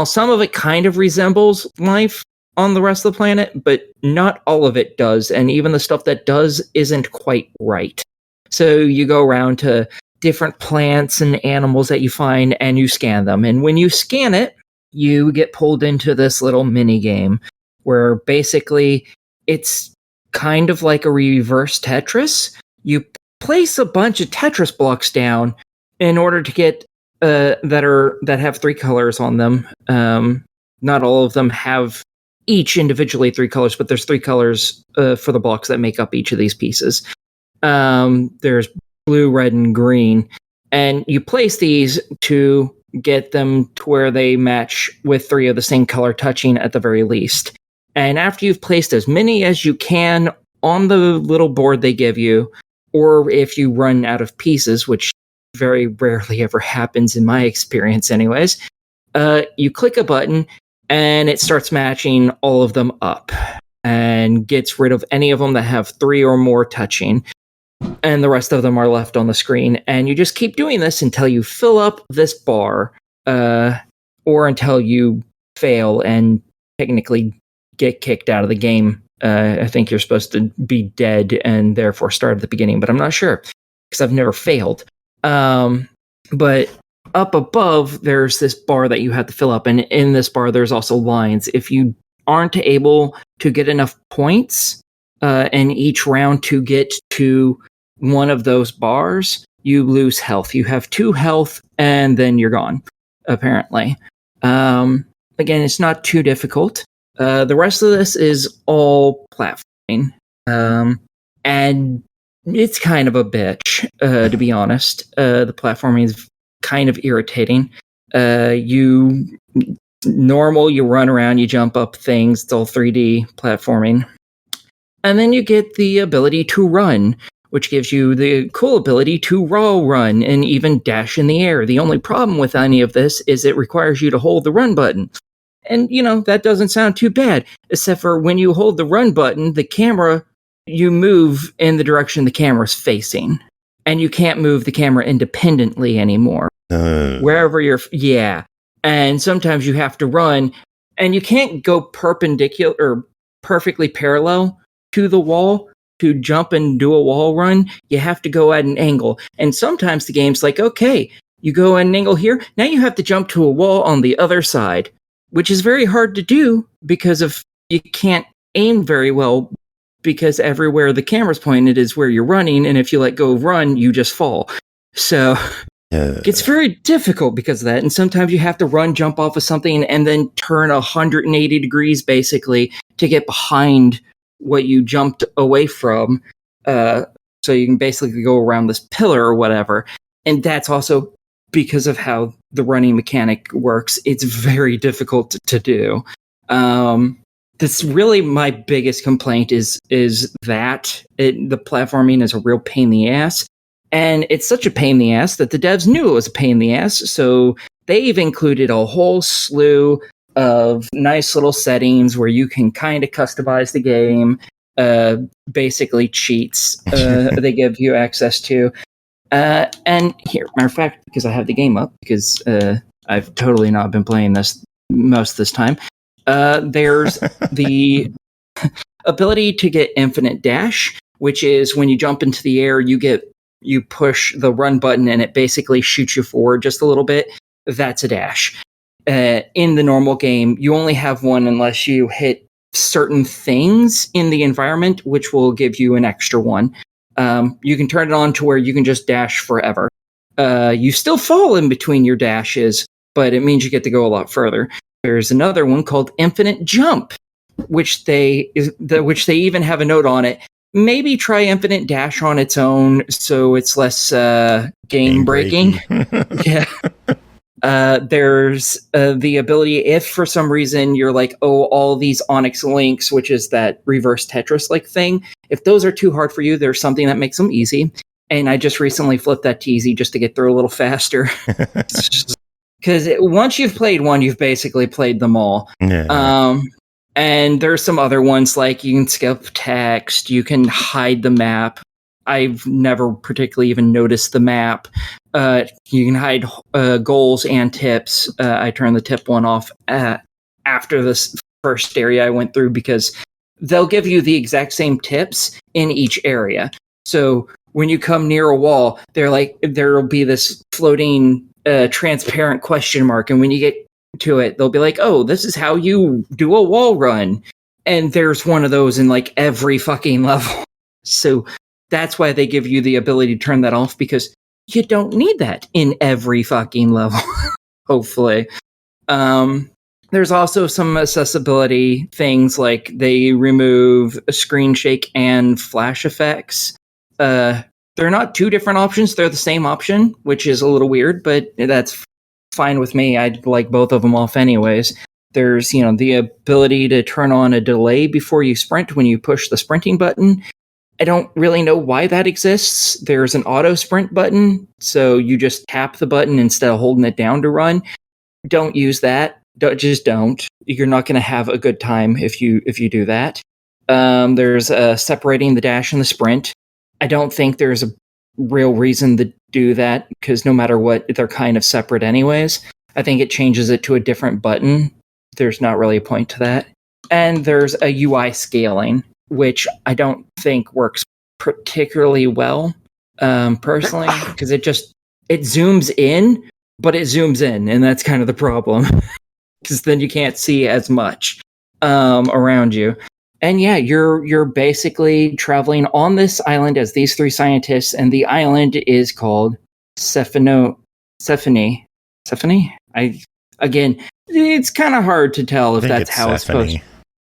some of it kind of resembles life on the rest of the planet, but not all of it does, and even the stuff that does isn't quite right. So you go around to different plants and animals that you find, and you scan them. And when you scan it, you get pulled into this little mini game where basically it's kind of like a reverse Tetris. You place a bunch of Tetris blocks down in order to get that have 3 colors on them. Not all of them have each individually 3 colors, but there's 3 colors for the blocks that make up each of these pieces. There's blue, red, and green. And you place these to get them to where they match with 3 of the same color touching at the very least. And after you've placed as many as you can on the little board they give you, or if you run out of pieces, which very rarely ever happens in my experience anyways, you click a button and it starts matching all of them up and gets rid of any of them that have 3 or more touching, and the rest of them are left on the screen. And you just keep doing this until you fill up this bar, or until you fail and technically get kicked out of the game. I think you're supposed to be dead and therefore start at the beginning, but I'm not sure because I've never failed. But up above, there's this bar that you have to fill up, and in this bar, there's also lines. If you aren't able to get enough points in each round to get to one of those bars, you lose health. You have 2 health, and then you're gone, apparently. Again, it's not too difficult. The rest of this is all platforming. And it's kind of a bitch, to be honest. The platforming is kind of irritating. You run around, you jump up things, it's all 3D platforming. And then you get the ability to run, which gives you the cool ability to wall run and even dash in the air. The only problem with any of this is it requires you to hold the run button. And, that doesn't sound too bad, except for when you hold the run button, the camera, you move in the direction the camera's facing. And you can't move the camera independently anymore. Wherever yeah. And sometimes you have to run, and you can't go perpendicular or perfectly parallel to the wall to jump and do a wall run. You have to go at an angle. And sometimes the game's like, okay, you go at an angle here, now you have to jump to a wall on the other side, which is very hard to do because you can't aim very well, because everywhere the camera's pointed is where you're running, and if you let go of run, you just fall. So it's very difficult because of that, and sometimes you have to run, jump off of something, and then turn 180 degrees, basically, to get behind what you jumped away from, so you can basically go around this pillar or whatever. And that's also because of how the running mechanic works. It's very difficult to do. That's really my biggest complaint is that the platforming is a real pain in the ass. And it's such a pain in the ass that the devs knew it was a pain in the ass. So they've included a whole slew of nice little settings where you can kind of customize the game, basically cheats they give you access to. And here, matter of fact, because I have the game up, because I've totally not been playing this most of this time, there's the ability to get infinite dash, which is when you jump into the air, you push the run button and it basically shoots you forward just a little bit. That's a dash. In the normal game, you only have one unless you hit certain things in the environment, which will give you an extra one. You can turn it on to where you can just dash forever. You still fall in between your dashes, but it means you get to go a lot further. There's another one called Infinite Jump, which they even have a note on it. maybe try Infinite Dash on its own so it's less game breaking. Yeah. There's the ability, if for some reason you're like, oh, all these Onyx links, which is that reverse Tetris like thing, if those are too hard for you, there's something that makes them easy. And I just recently flipped that to easy just to get through a little faster. Because once you've played one, you've basically played them all. Yeah. And there's some other ones like you can skip text, you can hide the map. I've never particularly even noticed the map. You can hide goals and tips. I turned the tip one off after this first area I went through because they'll give you the exact same tips in each area. So when you come near a wall, there'll be this floating transparent question mark, and when you get to it, they'll be like, oh, this is how you do a wall run. And there's one of those in like every fucking level. So that's why they give you the ability to turn that off, because you don't need that in every fucking level, hopefully. There's also some accessibility things, like they remove screen shake and flash effects. They're not two different options, they're the same option, which is a little weird, but that's fine with me. I'd like both of them off anyways. There's, the ability to turn on a delay before you sprint when you push the sprinting button. I don't really know why that exists. There's an auto sprint button, so you just tap the button instead of holding it down to run. Don't use that. Just don't. You're not going to have a good time if you do that. There's separating the dash and the sprint. I don't think there's a real reason to do that, because no matter what, they're kind of separate anyways. I think it changes it to a different button. There's not really a point to that. And there's a UI scaling, which I don't think works particularly well, personally, because it zooms in, but it zooms in, and that's kind of the problem, because then you can't see as much around you. And yeah, you're basically traveling on this island as these three scientists, and the island is called Sephonie. Again, it's kind of hard to tell if that's how it's supposed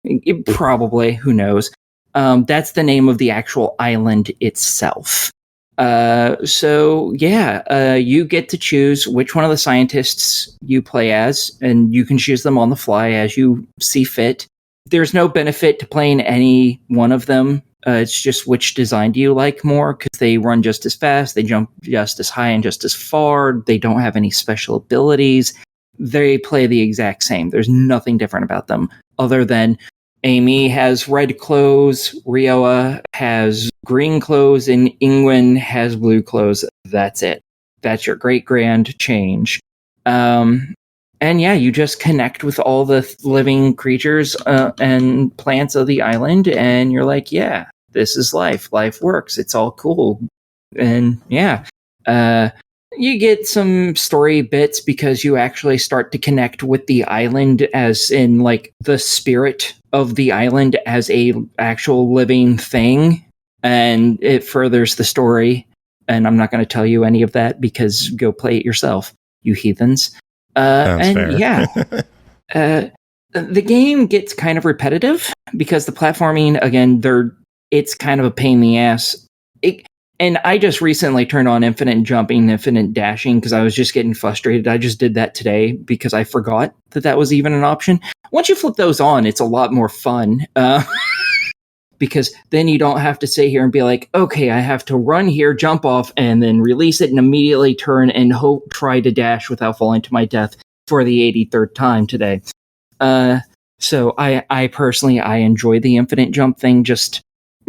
to. Probably, who knows? That's the name of the actual island itself. So yeah, you get to choose which one of the scientists you play as, and you can choose them on the fly as you see fit. There's no benefit to playing any one of them. It's just which design do you like more, because they run just as fast, they jump just as high and just as far, they don't have any special abilities. They play the exact same. There's nothing different about them, other than Amy has red clothes, Rioa has green clothes, and Ingwen has blue clothes. That's it. That's your great grand change. And yeah, you just connect with all the living creatures and plants of the island, and you're like, yeah, this is life. Life works. It's all cool. And yeah, you get some story bits because you actually start to connect with the island, as in like the spirit of the island as a actual living thing, and it furthers the story. And I'm not going to tell you any of that, because go play it yourself, you heathens. And fair. Yeah, the game gets kind of repetitive because the platforming, again, it's kind of a pain in the ass. And I just recently turned on infinite jumping, infinite dashing, because I was just getting frustrated. I just did that today because I forgot that was even an option. Once you flip those on, it's a lot more fun. Because then you don't have to sit here and be like, okay, I have to run here, jump off, and then release it and immediately turn and try to dash without falling to my death for the 83rd time today. So I personally enjoy the infinite jump thing just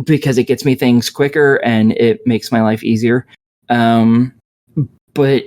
because it gets me things quicker and it makes my life easier. But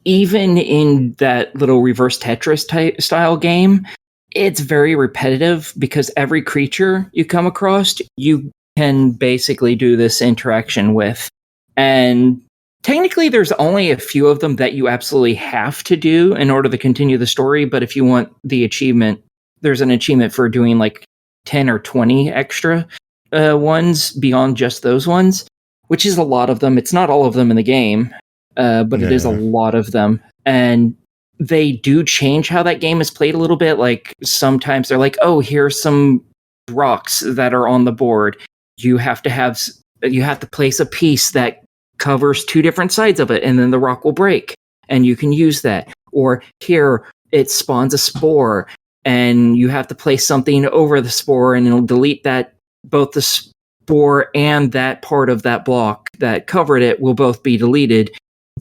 even in that little reverse Tetris type style game, it's very repetitive because every creature you come across, you can basically do this interaction with. And technically, there's only a few of them that you absolutely have to do in order to continue the story. But if you want the achievement, there's an achievement for doing like 10 or 20 extra ones beyond just those ones, which is a lot of them. It's not all of them in the game, but it is a lot of them. And they do change how that game is played a little bit. Like sometimes they're like, oh, here's some rocks that are on the board. you have to place a piece that covers two different sides of it, and then the rock will break, and you can use that. Or here, it spawns a spore, and you have to place something over the spore, and it'll delete that. Both the spore and that part of that block that covered it will both be deleted,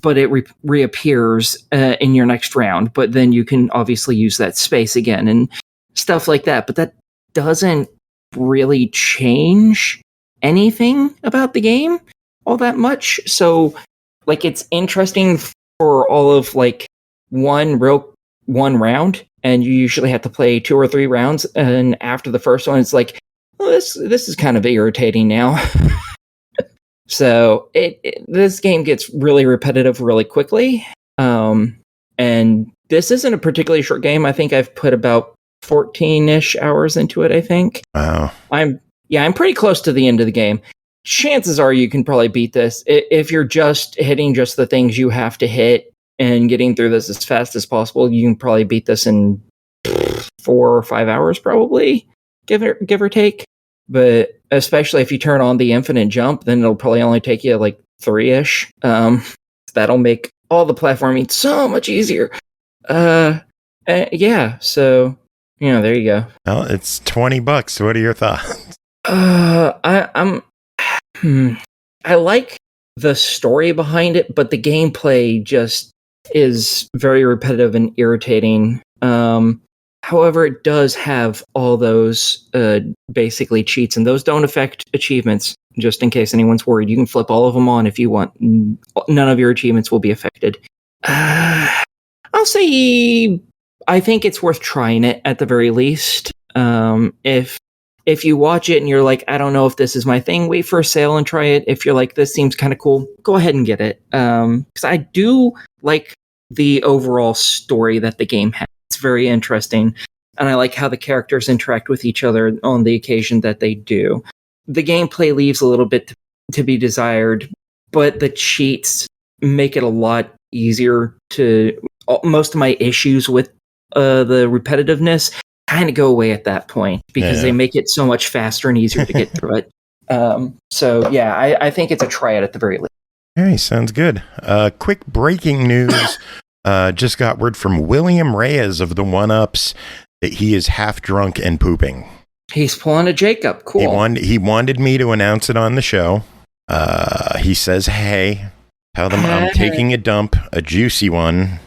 but it reappears in your next round. But then you can obviously use that space again and stuff like that. But that doesn't really change anything about the game all that much. So, like, it's interesting for all of like one round, and you usually have to play 2 or 3 rounds. And after the first one, it's like, well, this is kind of irritating now. So this game gets really repetitive really quickly. And this isn't a particularly short game. I think I've put about 14-ish hours into it, I think. Wow. I'm pretty close to the end of the game. Chances are you can probably beat this. If you're just hitting just the things you have to hit and getting through this as fast as possible, you can probably beat this in 4 or 5 hours, probably, give or take. But especially if you turn on the infinite jump, then it'll probably only take you like 3-ish. That'll make all the platforming so much easier. Yeah, so, there you go. Well, it's $20. What are your thoughts? I like the story behind it, but the gameplay just is very repetitive and irritating. However, it does have all those basically cheats, and those don't affect achievements, just in case anyone's worried. You can flip all of them on if you want. None of your achievements will be affected. I'll say I think it's worth trying it at the very least. If you watch it and you're like, I don't know if this is my thing, wait for a sale and try it. If you're like, this seems kind of cool, go ahead and get it. Because I do like the overall story that the game has. It's very interesting. And I like how the characters interact with each other on the occasion that they do. The gameplay leaves a little bit to be desired, but the cheats make it a lot easier to... Most of my issues with the repetitiveness kind of go away at that point because they make it so much faster and easier to get through it. So yeah, I think it's a try it at the very least. All right, sounds good. Quick breaking news. Just got word from William Reyes of the 1UPs that he is half drunk and pooping. He's pulling a Jacob. Cool. He wanted me to announce it on the show. He says, hey, tell them I'm taking a dump, a juicy one.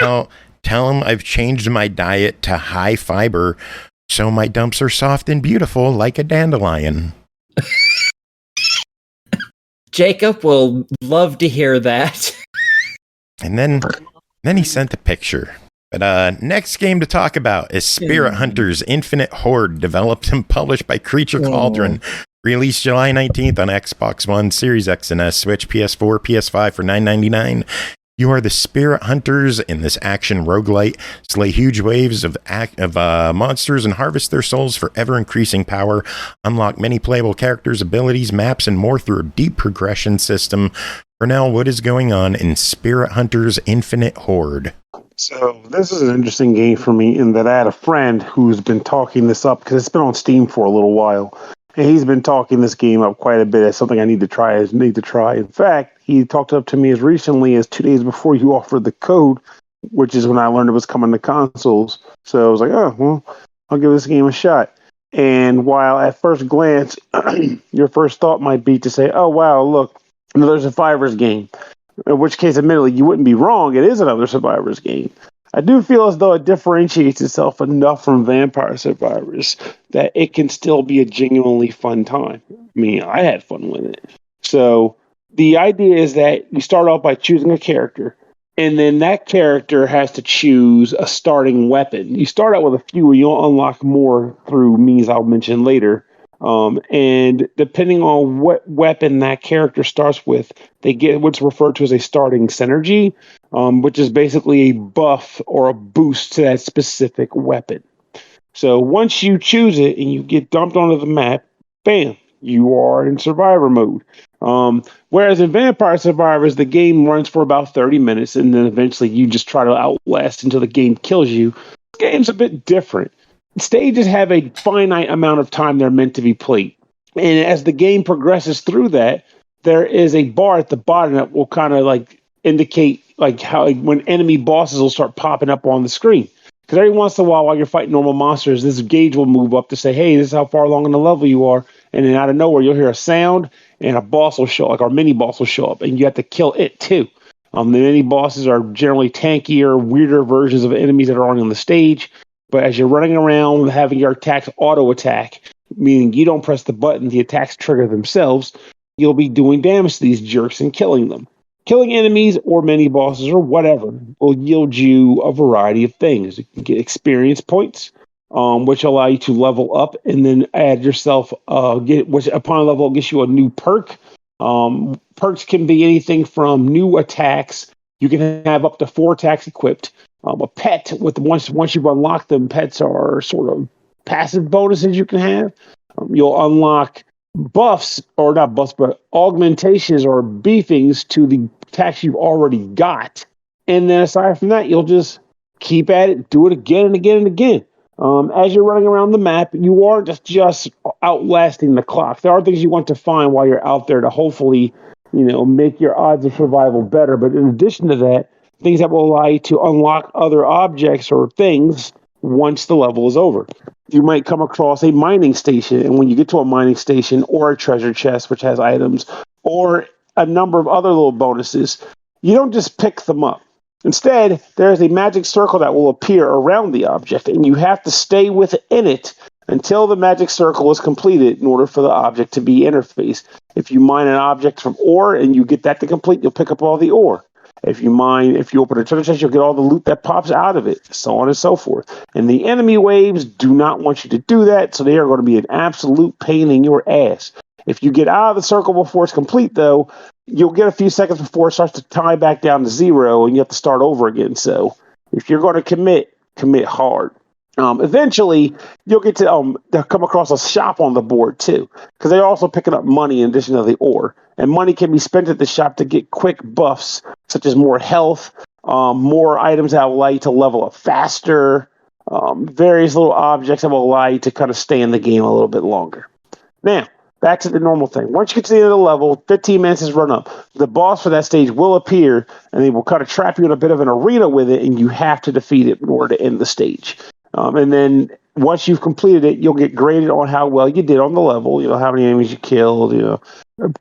Tell him I've changed my diet to high fiber, so my dumps are soft and beautiful like a dandelion. Jacob will love to hear that. And then he sent a picture. But next game to talk about is Spirit Hunters Infinite Horde, developed and published by Creature Cauldron. Released July 19th on Xbox One, Series X and S, Switch, PS4, PS5 for $9.99. You are the Spirit Hunters in this action roguelite. Slay huge waves of monsters and harvest their souls for ever-increasing power. Unlock many playable characters, abilities, maps, and more through a deep progression system. Pernell, what is going on in Spirit Hunters Infinite Horde? So this is an interesting game for me in that I had a friend who's been talking this up because it's been on Steam for a little while. And he's been talking this game up quite a bit as something I need to try. In fact, he talked up to me as recently as 2 days before you offered the code, which is when I learned it was coming to consoles. So I was like, oh, well, I'll give this game a shot. And while at first glance, your first thought might be to say, oh, wow, look, another Survivors game. In which case, admittedly, you wouldn't be wrong. It is another Survivors game. I do feel as though it differentiates itself enough from Vampire Survivors that it can still be a genuinely fun time. I mean, I had fun with it. So the idea is that you start off by choosing a character, and then that character has to choose a starting weapon. You start out with a few, and you'll unlock more through means I'll mention later. And depending on what weapon that character starts with, they get what's referred to as a starting synergy, which is basically a buff or a boost to that specific weapon. So once you choose it and you get dumped onto the map, bam, you are in survivor mode. Whereas in Vampire Survivors, the game runs for about 30 minutes and then eventually you just try to outlast until the game kills you. This game's a bit different. stages have a finite amount of time they're meant to be played. And as the game progresses through that, there is a bar at the bottom that will kind of like indicate like how like, when enemy bosses will start popping up on the screen. Because every once in a while you're fighting normal monsters, this gauge will move up to say, hey, this is how far along in the level you are. And then out of nowhere, you'll hear a sound and a boss will show up, like our mini boss will show up, and you have to kill it too. The mini bosses are generally tankier, weirder versions of enemies that are on the stage. But as you're running around having your attacks auto attack, meaning you don't press the button, the attacks trigger themselves, you'll be doing damage to these jerks and killing them. Killing enemies or mini bosses or whatever will yield you a variety of things. You can get experience points, which allow you to level up and then add yourself, which upon level gets you a new perk. Perks can be anything from new attacks. You can have up to 4 attacks equipped. A pet with once you've unlocked them, pets are sort of passive bonuses you can have. You'll unlock buffs, or not buffs, but augmentations or beefings to the attacks you've already got. And then aside from that, you'll just keep at it, do it again and again and again. As you're running around the map, you aren't just outlasting the clock. There are things you want to find while you're out there to hopefully, make your odds of survival better. But in addition to that, things that will allow you to unlock other objects or things once the level is over. You might come across a mining station, and when you get to a mining station or a treasure chest, which has items, or a number of other little bonuses, you don't just pick them up. Instead, there's a magic circle that will appear around the object, and you have to stay within it until the magic circle is completed in order for the object to be interfaced. If you mine an object from ore and you get that to complete, you'll pick up all the ore. If you open a treasure chest, you'll get all the loot that pops out of it, so on and so forth. And the enemy waves do not want you to do that, so they are going to be an absolute pain in your ass. If you get out of the circle before it's complete, though, you'll get a few seconds before it starts to tie back down to 0, and you have to start over again. So if you're going to commit hard. Eventually, you'll get to come across a shop on the board, too, because they're also picking up money in addition to the ore. And money can be spent at the shop to get quick buffs, such as more health, more items that will allow you to level up faster, various little objects that will allow you to kind of stay in the game a little bit longer. Now, back to the normal thing. Once you get to the end of the level, 15 minutes is run up. The boss for that stage will appear, and they will kind of trap you in a bit of an arena with it, and you have to defeat it in order to end the stage. And then once you've completed it, you'll get graded on how well you did on the level, how many enemies you killed,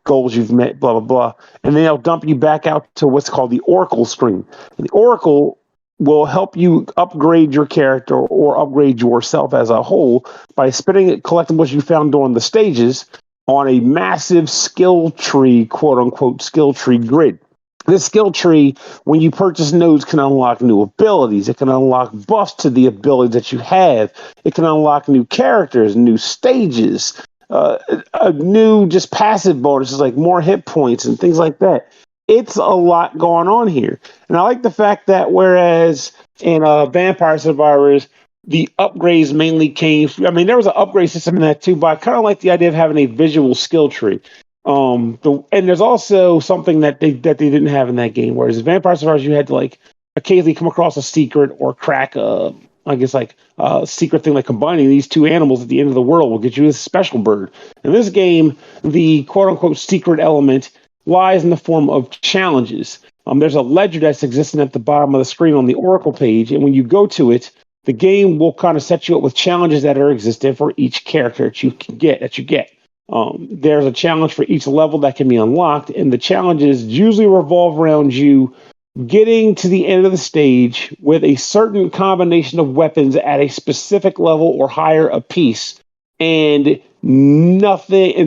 goals you've met, blah, blah, blah. And then they'll dump you back out to what's called the Oracle screen. And the Oracle will help you upgrade your character or upgrade yourself as a whole by spending collectibles you found during the stages on a massive skill tree, quote unquote, skill tree grid. This skill tree, when you purchase nodes, can unlock new abilities. It can unlock buffs to the abilities that you have. It can unlock new characters, new stages, new just passive bonuses like more hit points and things like that. It's a lot going on here. And I like the fact that whereas in Vampire Survivors, the upgrades mainly came... there was an upgrade system in that too, but I kind of like the idea of having a visual skill tree. And there's also something that they didn't have in that game, whereas in Vampire Survivors, you had to occasionally come across a secret or crack a secret thing, like combining these two animals at the end of the world will get you a special bird. In this game, the quote unquote secret element lies in the form of challenges. There's a ledger that's existing at the bottom of the screen on the Oracle page, and when you go to it, the game will kind of set you up with challenges that are existent for each character that you get. There's a challenge for each level that can be unlocked, and the challenges usually revolve around you getting to the end of the stage with a certain combination of weapons at a specific level or higher apiece, and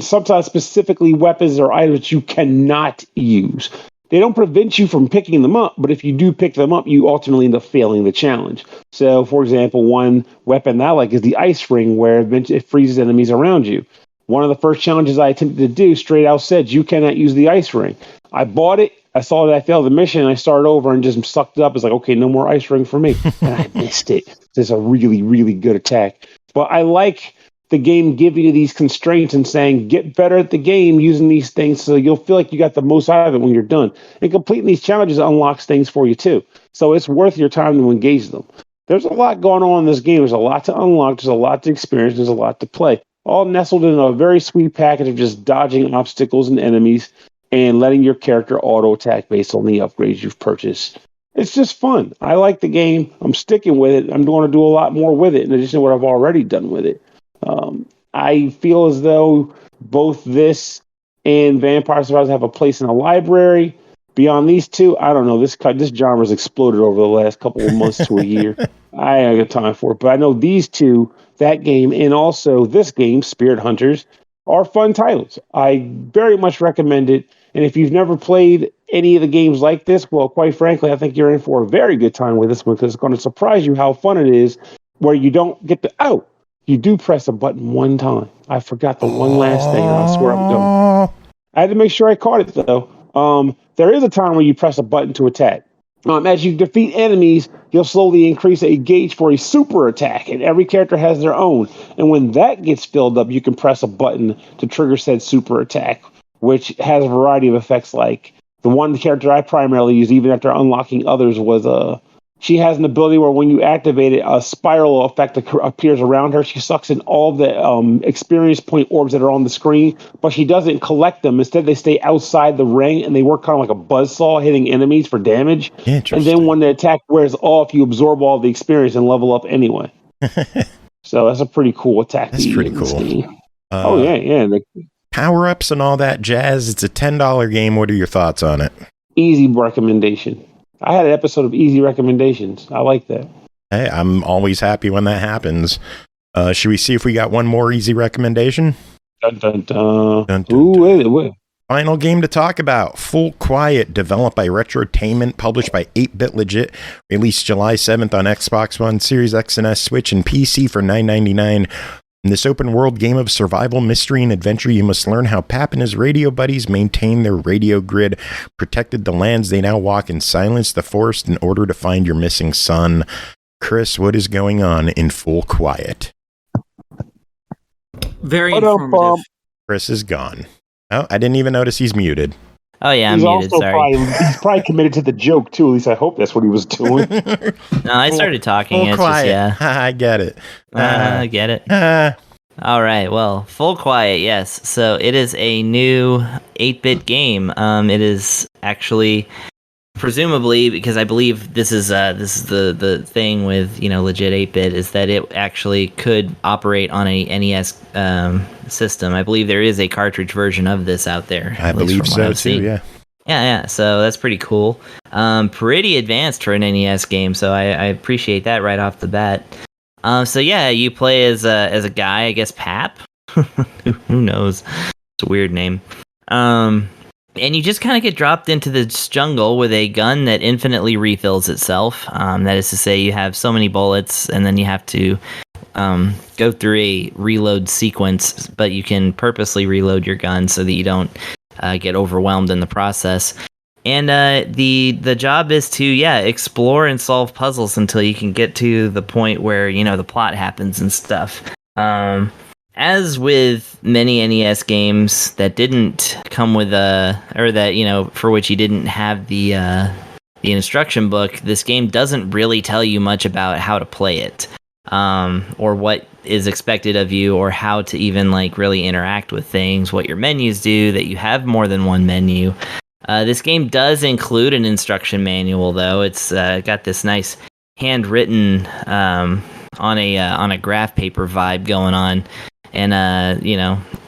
sometimes specifically weapons or items you cannot use. They don't prevent you from picking them up, but if you do pick them up, you ultimately end up failing the challenge. So, for example, one weapon I like is the ice ring, where it freezes enemies around you. One of the first challenges I attempted to do straight out said, you cannot use the ice ring. I bought it. I saw that I failed the mission, and I started over and just sucked it up. It's like, okay, no more ice ring for me. And I missed it. It's a really, really good attack. But I like the game giving you these constraints and saying, get better at the game using these things so you'll feel like you got the most out of it when you're done. And completing these challenges unlocks things for you, too. So it's worth your time to engage them. there's a lot going on in this game. There's a lot to unlock. There's a lot to experience. There's a lot to play. All nestled in a very sweet package of just dodging obstacles and enemies and letting your character auto attack based on the upgrades you've purchased. It's just fun. I like the game. I'm sticking with it. I'm going to do a lot more with it in addition to what I've already done with it. I feel as though both this and Vampire Survivors have a place in the library. Beyond these two, I don't know. This genre's exploded over the last couple of months to a year. I ain't got time for it. But I know these two, that game, and also this game, Spirit Hunters, are fun titles. I very much recommend it. And if you've never played any of the games like this, well, quite frankly, I think you're in for a very good time with this one because it's going to surprise you how fun it is where you don't get to, you do press a button one time. I forgot the one last thing, and I swear I'm done. I had to make sure I caught it, though. There is a time where you press a button to attack. As you defeat enemies, you'll slowly increase a gauge for a super attack, and every character has their own. And when that gets filled up, you can press a button to trigger said super attack, which has a variety of effects. Like the one character I primarily use, even after unlocking others, was she has an ability where when you activate it, a spiral effect appears around her. She sucks in all the experience point orbs that are on the screen, but she doesn't collect them. Instead, they stay outside the ring, and they work kind of like a buzzsaw hitting enemies for damage. And then when the attack wears off, you absorb all the experience and level up anyway. So that's a pretty cool attack. That's pretty cool. Yeah. Power-ups and all that jazz. It's a $10 game. What are your thoughts on it? Easy recommendation. I had an episode of easy recommendations. I like that. Hey, I'm always happy when that happens. Should we see if we got one more easy recommendation? Dun, dun, dun. Dun, dun, Ooh, dun. Wait. Final game to talk about. Full Quiet, developed by Retrotainment, published by 8-Bit Legit, released July 7th on Xbox One, Series X and S, Switch, and PC for $9.99. In this open-world game of survival, mystery, and adventure, you must learn how Pap and his radio buddies maintain their radio grid, protected the lands they now walk, and silenced the forest in order to find your missing son. Chris, what is going on in Full Quiet? Very informative. Chris is gone. Oh, I didn't even notice he's muted. Oh, yeah, I'm muted, sorry. He's probably committed to the joke, too. At least I hope that's what he was doing. No, I started talking. Full Quiet. I get it. I get it. All right, well, Full Quiet, yes. So it is a new 8-bit game. It is actually, presumably, because I believe this is the thing with legit 8-bit, is that it actually could operate on a NES system. I believe there is a cartridge version of this out there. I believe so too. Yeah. Yeah. So that's pretty cool. Pretty advanced for an NES game. So I appreciate that right off the bat. So yeah, you play as a guy, I guess Pap. Who knows? It's a weird name. And you just kind of get dropped into this jungle with a gun that infinitely refills itself. That is to say, you have so many bullets, and then you have to go through a reload sequence, but you can purposely reload your gun so that you don't get overwhelmed in the process. And the job is to explore and solve puzzles until you can get to the point where the plot happens and stuff. As with many NES games that didn't come with for which you didn't have the instruction book, this game doesn't really tell you much about how to play it, or what is expected of you, or how to even really interact with things, what your menus do, that you have more than one menu. This game does include an instruction manual, though. It's got this nice handwritten on a graph paper vibe going on. And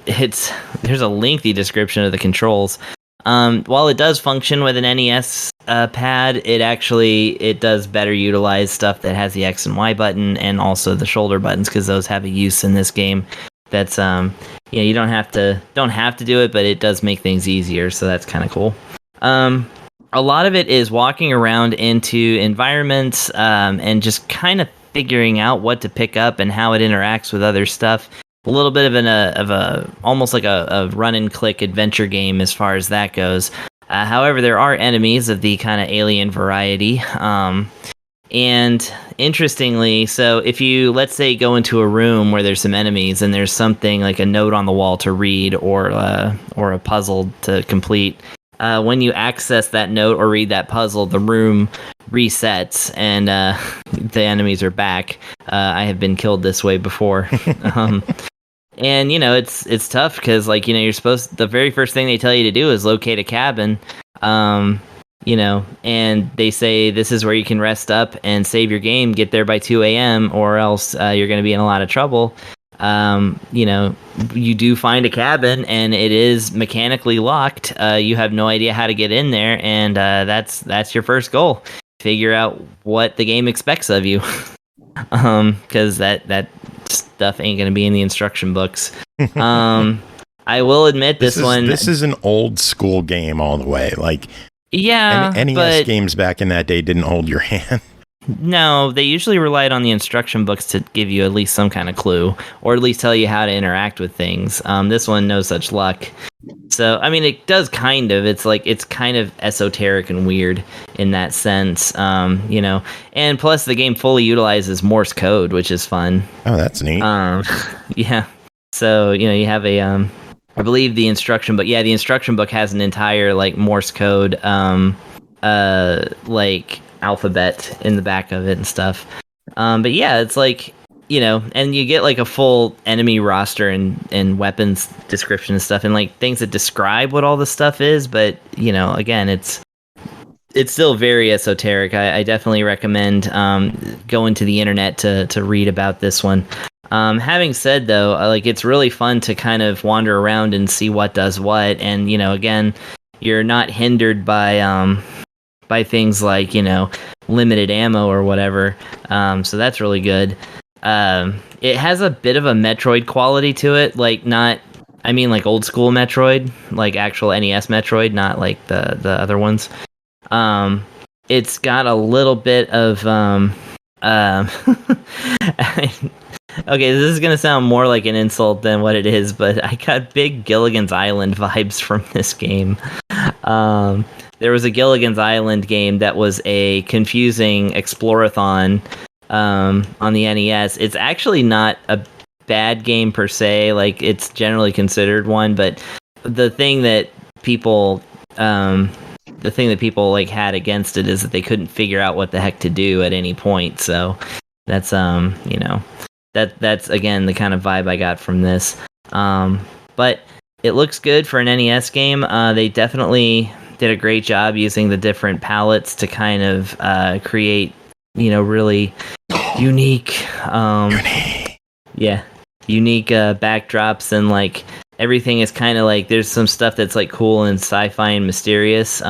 there's a lengthy description of the controls. While it does function with an NES pad, it does better utilize stuff that has the X and Y button and also the shoulder buttons, because those have a use in this game. That's you don't have to do it, but it does make things easier, so that's kind of cool. A lot of it is walking around into environments and just kind of figuring out what to pick up and how it interacts with other stuff. A little bit of almost like a run and click adventure game as far as that goes. However, there are enemies of the kind of alien variety. And interestingly, so if you, let's say, go into a room where there's some enemies and there's something like a note on the wall to read or a puzzle to complete, when you access that note or read that puzzle, the room resets and the enemies are back. I have been killed this way before. And it's tough because you're supposed, the very first thing they tell you to do is locate a cabin. And they say this is where you can rest up and save your game, get there by 2 a.m. or else you're going to be in a lot of trouble. You do find a cabin and it is mechanically locked. You have no idea how to get in there, and that's your first goal. Figure out what the game expects of you. Because that stuff ain't going to be in the instruction books. I will admit this is an old school game all the way. NES but games back in that day didn't hold your hand. No, they usually relied on the instruction books to give you at least some kind of clue, or at least tell you how to interact with things. This one, no such luck. So, it does kind of. It's kind of esoteric and weird in that sense, And plus, the game fully utilizes Morse code, which is fun. Oh, that's neat. Yeah. So, you have a, I believe the instruction book. Yeah, the instruction book has an entire Morse code, alphabet in the back of it and stuff. But yeah, it's and you get a full enemy roster and weapons description and stuff, and things that describe what all this stuff is. But again, it's still very esoteric. I definitely recommend going to the internet to read about this one. Having said though, it's really fun to kind of wander around and see what does what, and again, you're not hindered by things like limited ammo or whatever, so that's really good. It has a bit of a Metroid quality to it, old school Metroid, actual NES Metroid, not the other ones. It's got a little bit of okay, this is gonna sound more like an insult than what it is, but I got big Gilligan's Island vibes from this game. There was a Gilligan's Island game that was a confusing explorathon on the NES. It's actually not a bad game per se. It's generally considered one, but the thing that people had against it is that they couldn't figure out what the heck to do at any point. So that's that's again the kind of vibe I got from this. But it looks good for an NES game. They definitely did a great job using the different palettes to kind of create, really unique, unique backdrops, and everything is kind of there's some stuff that's cool and sci-fi and mysterious.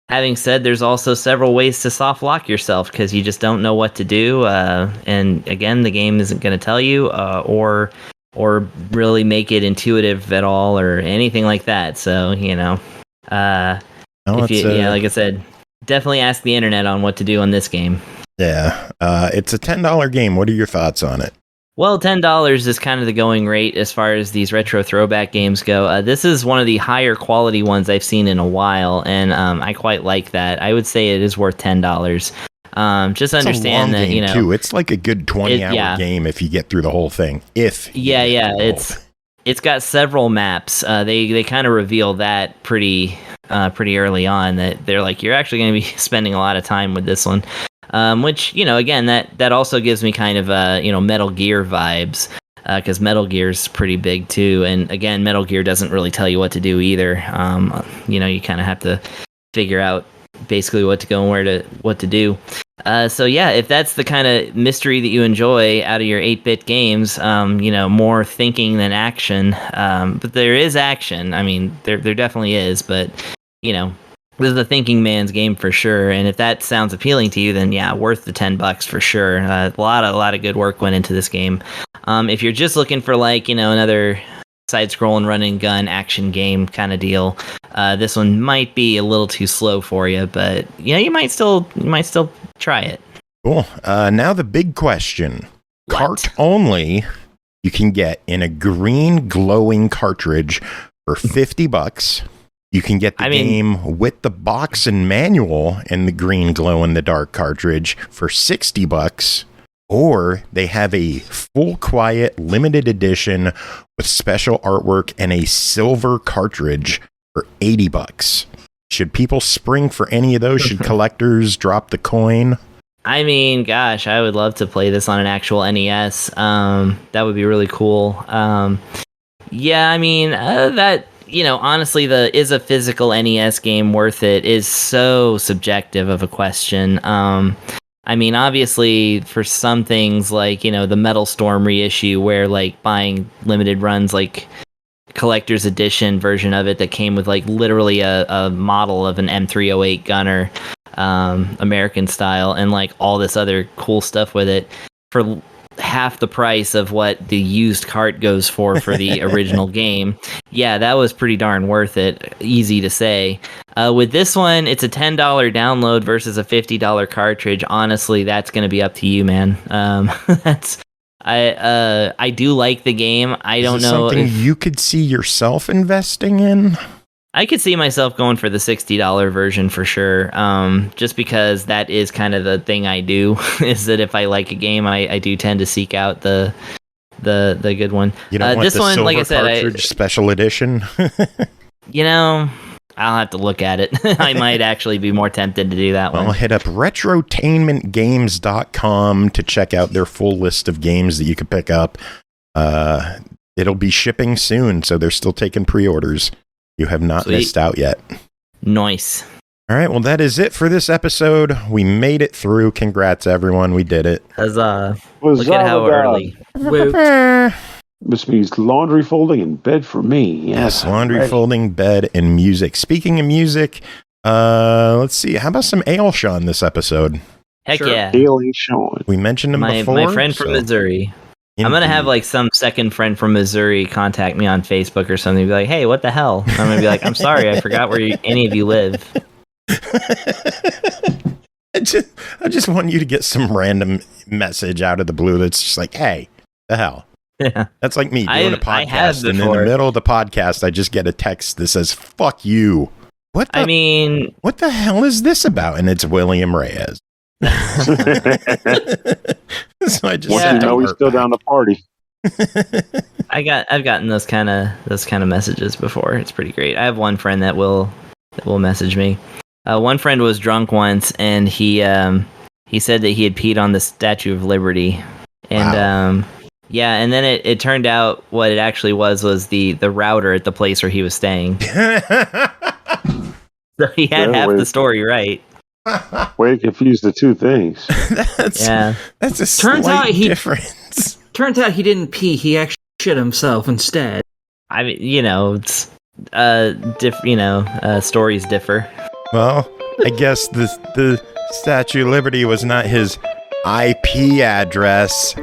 Having said, there's also several ways to soft lock yourself because you just don't know what to do, and again, the game isn't going to tell you or really make it intuitive at all or anything like that. So like I said, definitely ask the internet on what to do on this game. Yeah, it's a $10 game. What are your thoughts on it? Well, $10 is kind of the going rate as far as these retro throwback games go. This is one of the higher quality ones I've seen in a while, and I quite like that. I would say it is worth $10. Just understand that, game too. It's a good 20-hour game if you get through the whole thing. It's got several maps. They kind of reveal that pretty early on, that they're you're actually going to be spending a lot of time with this one. Which, again, that also gives me kind of, Metal Gear vibes, because Metal Gear's pretty big too. And again, Metal Gear doesn't really tell you what to do either. You kind of have to figure out basically what to go and what to do. So yeah, if that's the kind of mystery that you enjoy out of your 8-bit games, more thinking than action. But there is action. I mean, there definitely is, but, this is a thinking man's game for sure, and if that sounds appealing to you, then yeah, worth the $10 for sure. A lot of good work went into this game. If you're just looking for another side-scrolling run-and-gun action game kind of deal, this one might be a little too slow for you, but you might still try it. Cool. Now the big question: cart only, you can get in a green glowing cartridge for $50. You can get the game with the box and manual and the green glow-in-the-dark cartridge for $60, or they have a full quiet limited edition with special artwork and a silver cartridge for $80. Should people spring for any of those? Should collectors drop the coin? I mean, gosh, I would love to play this on an actual NES. That would be really cool. Yeah, I mean, that, honestly, is a physical NES game worth it is so subjective of a question. I mean, obviously, for some things like, the Metal Storm reissue, where like buying limited runs, like collector's edition version of it that came with like literally a model of an M308 gunner, American style, and like all this other cool stuff with it for half the price of what the used cart goes for the original game. Yeah, that was pretty darn worth it. Easy to say. With this one, it's a $10 download versus a $50 cartridge. Honestly, that's going to be up to you, man. I do like the game. I don't know something you could see yourself investing in. I could see myself going for the $60 version for sure. Just because that is kind of the thing I do, is that if I like a game, I do tend to seek out the good one. You don't want this the one, silver like I said, cartridge special edition. I'll have to look at it. I might actually be more tempted to do that one. I'll hit up retrotainmentgames.com to check out their full list of games that you could pick up. It'll be shipping soon, so they're still taking pre-orders. You have not missed out yet. Nice. All right, well, that is it for this episode. We made it through. Congrats, everyone. We did it. Huzzah. Look at how early. This means laundry folding and bed for me. Yes, laundry folding, bed, and music. Speaking of music, let's see. How about some Ailsean this episode? Heck Sure. yeah. Ailsean. We mentioned him before. My friend from Missouri. I'm going to have like some second friend from Missouri contact me on Facebook or something and be like, hey, what the hell? And I'm going to be like, I'm sorry, I forgot where any of you live. I just want you to get some random message out of the blue that's just like, hey, the hell. Yeah. That's like me doing a podcast, and in the before. middle of the podcast, I just get a text that says, fuck you. What the hell is this about? And it's William Reyes. So I just he's still down the party. I've gotten those kind of messages before. It's pretty great. I have one friend that will message me. One friend was drunk once, and he said that he had peed on the Statue of Liberty, and wow. Yeah, and then it turned out what it actually was the router at the place where he was staying. So he had half the story right. Way to confuse the two things. That's a slight difference. Turns out he didn't pee. He actually shit himself instead. I mean, it's stories differ. Well, I guess the Statue of Liberty was not his IP address.